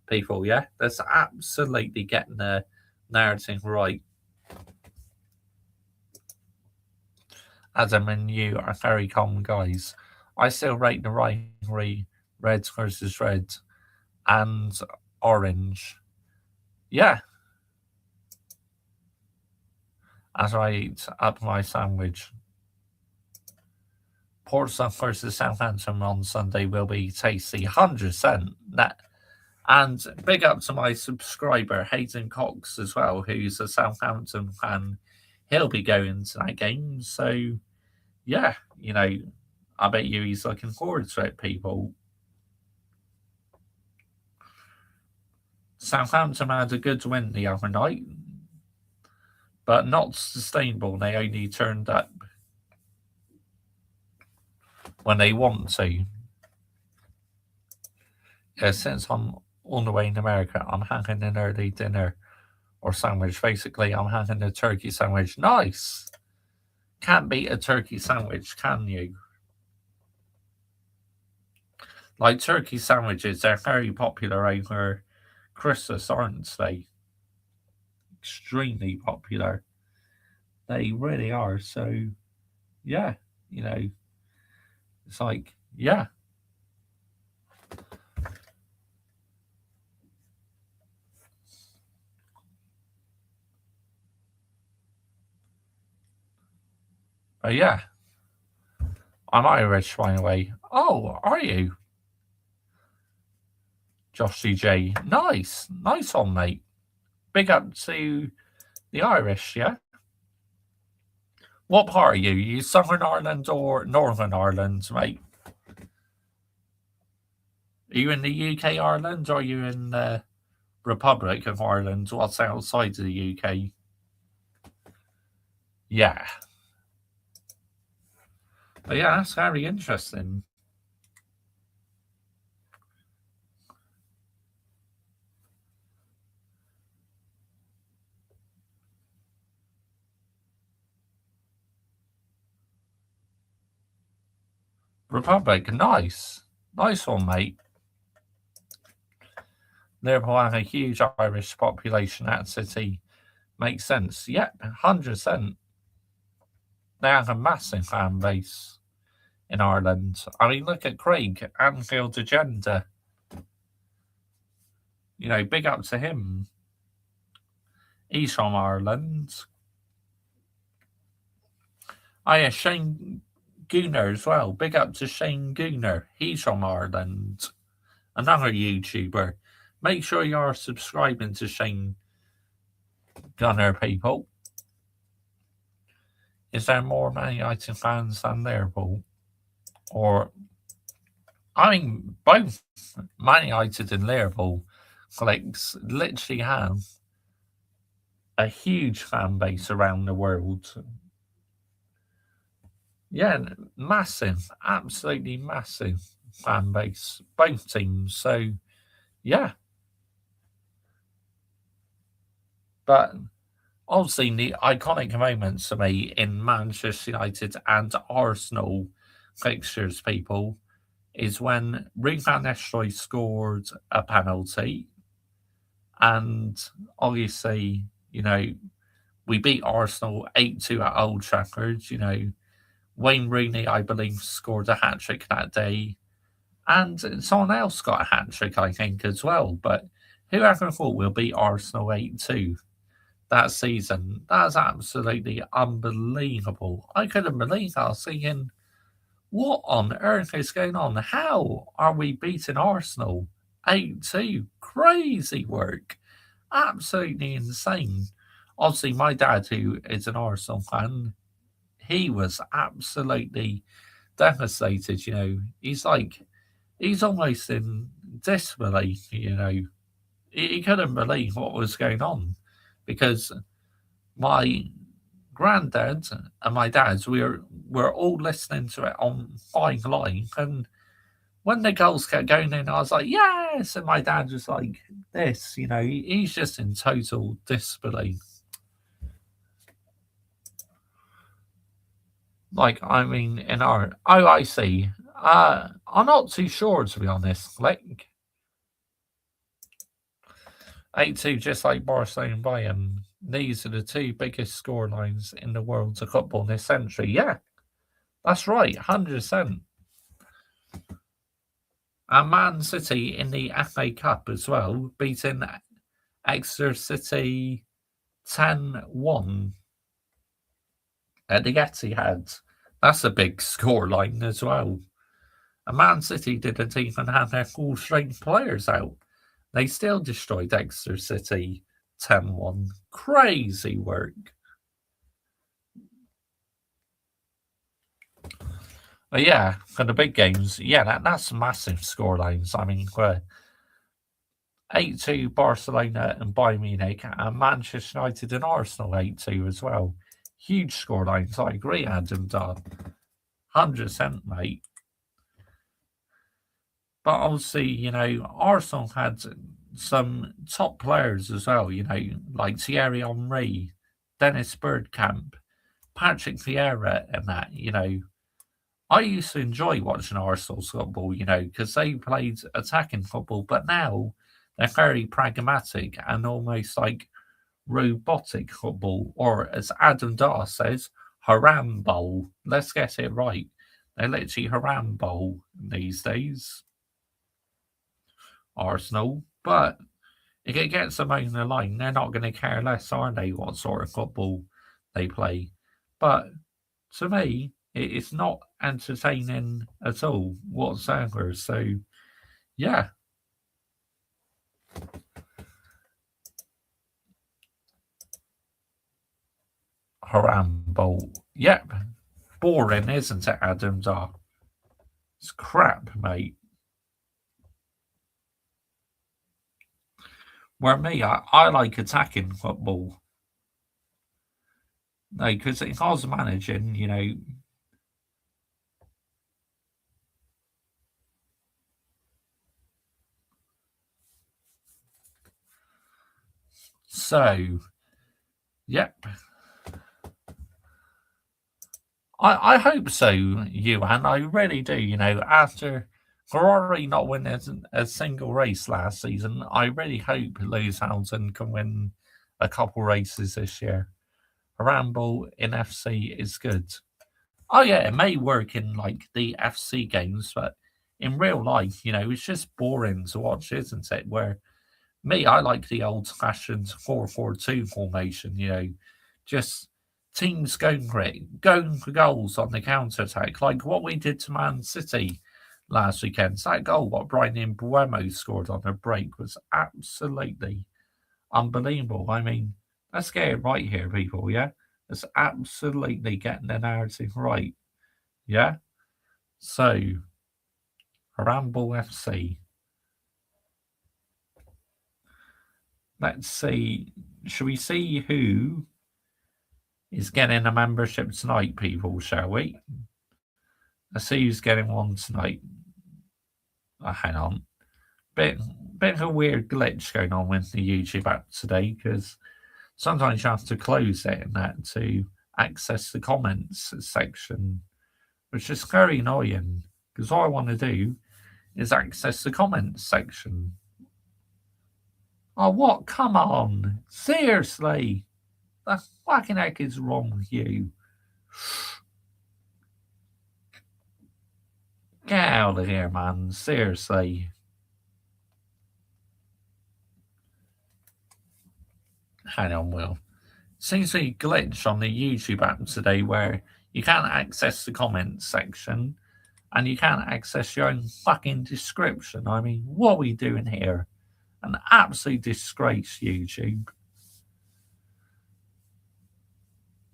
people, yeah? Let's absolutely get the narrative right. Adam and you are very common guys. I still rate the rivalry red versus red and orange. Yeah. As I eat up my sandwich. Portsmouth versus Southampton on Sunday will be tasty, 100%. And big up to my subscriber, Hayden Cox, as well, who's a Southampton fan. He'll be going to that game. So, yeah, you know, I bet you he's looking forward to it, people. Southampton had a good win the other night, but not sustainable. They only turned up when they want to. Yeah, since I'm on the way in America, I'm having an early dinner or sandwich. Basically, I'm having a turkey sandwich. Nice! Can't beat a turkey sandwich, can you? Like, turkey sandwiches, they're very popular over Christmas, aren't they? Extremely popular. They really are. So, yeah, you know, it's like, yeah. But yeah, I'm Irish, by the way. Oh, are you? Josh CJ. Nice. Nice one, mate. Big up to the Irish, yeah? What part are you? You Southern Ireland or Northern Ireland, mate? Are you in the UK, Ireland, or are you in the Republic of Ireland? What's outside of the UK? Yeah. But yeah, that's very interesting. Republic, nice. Nice one, mate. Liverpool have a huge Irish population. That city makes sense. Yep, 100%. They have a massive fan base in Ireland. I mean, look at Craig, Anfield Agenda. You know, big up to him. He's from Ireland. Oh yeah, Shane Gooner as well. Big up to Shane Gooner. He's from Ireland. Another YouTuber. Make sure you're subscribing to Shane Gunner, people. Is there more Man United fans than Liverpool? Or, I mean, both Man United and Liverpool cliques literally have a huge fan base around the world. Yeah, massive, absolutely massive fan base, both teams. So, yeah. But obviously, the iconic moments for me in Manchester United and Arsenal fixtures, people, is when Ruud van Nistelrooy scored a penalty. And obviously, you know, we beat Arsenal 8-2 at Old Trafford. Wayne Rooney, I believe, scored a hat-trick that day. And someone else got a hat-trick, I think, as well. But whoever thought we'll beat Arsenal 8-2 that season? That's absolutely unbelievable. I couldn't believe that. I was thinking, what on earth is going on? How are we beating Arsenal 8-2? Crazy work. Absolutely insane. Obviously, my dad, who is an Arsenal fan, he was absolutely devastated. He's almost in disbelief. He couldn't believe what was going on, because my granddad and my dad, were all listening to it on Fine Line, and when the goals kept going in, I was like, yes, and my dad was like this. He's just in total disbelief. I see. I'm not too sure, to be honest. 8-2, just like Barcelona and Bayern. These are the two biggest scorelines in the world of football this century. Yeah, that's right, 100%. And Man City in the FA Cup as well, beating Exeter City 10-1 at the Etihad. That's a big scoreline as well. And Man City didn't even have their full-strength players out. They still destroyed Exeter City 10-1. Crazy work. But yeah, for the big games, that's massive scorelines. 8-2 Barcelona and Bayern Munich, and Manchester United and Arsenal 8-2 as well. Huge scorelines. I agree, Adam Dar. 100%, mate. But obviously, Arsenal had some top players as well, like Thierry Henry, Dennis Bergkamp, Patrick Vieira, and that, I used to enjoy watching Arsenal's football, because they played attacking football, but now they're very pragmatic and almost like robotic football, or as Adam Dar says, harambol. Let's get it right. They're literally harambol these days, Arsenal. But if it gets them over the line, they're not going to care less, are they, what sort of football they play? But to me, it's not entertaining at all whatsoever. So, yeah. Harambol. Yep. Boring, isn't it, Adam Dar? It's crap, mate. Where me, I like attacking football. No, because if I was managing, So, yep. I hope so, Yuan. I really do. After Ferrari not winning a single race last season, I really hope Lewis Hamilton can win a couple races this year. Ramble in FC is good. Oh yeah, it may work in the FC games, but in real life, it's just boring to watch, isn't it? Where me, I like the old-fashioned 4-4-2 formation. Just teams going for it, going for goals on the counter-attack, like what we did to Man City last weekend. That goal, what Brian Mbuemo scored on a break, was absolutely unbelievable. Let's get it right here, people, yeah? Let's absolutely get the narrative right, yeah? So, Ramble FC. Let's see. Should we see who is getting a membership tonight, people, shall we? Let's see who's getting one tonight. Oh, hang on. Bit of a weird glitch going on with the YouTube app today, because sometimes you have to close it and that to access the comments section, which is very annoying, because all I want to do is access the comments section. Oh, what? Come on. Seriously. The fucking heck is wrong with you? Get out of here, man. Seriously. Hang on, Will. Seems to be a glitch on the YouTube app today where you can't access the comments section and you can't access your own fucking description. I mean, what are we doing here? An absolute disgrace, YouTube.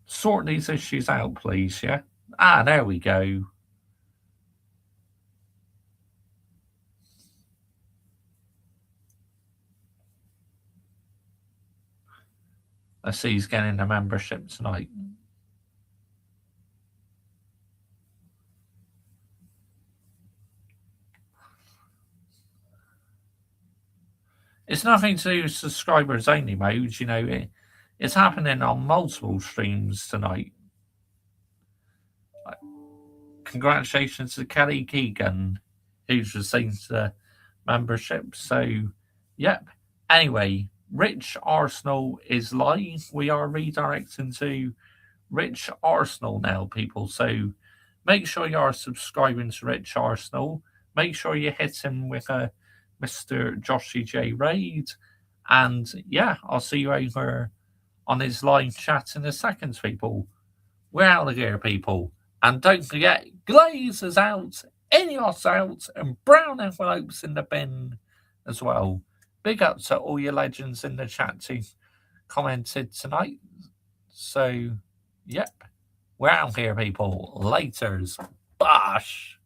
Sort these issues out, please, yeah? Ah, there we go. Let's see who's getting the membership tonight. It's nothing to do with subscribers only mode, you know. It's happening on multiple streams tonight. Congratulations to Kelly Keegan, who's received the membership. So, yep. Anyway, Rich Arsenal is live. We are redirecting to Rich Arsenal now, people. So make sure you are subscribing to Rich Arsenal. Make sure you hit him with a Mr. Joshy J Raid. And yeah, I'll see you over on his live chat in a second, people. We're out of here, people. And don't forget, Glaze is out, Ineos out, and brown envelopes in the bin as well. Big up to all your legends in the chat who commented tonight. So, yep, we're out here, people. Laters. Bosh.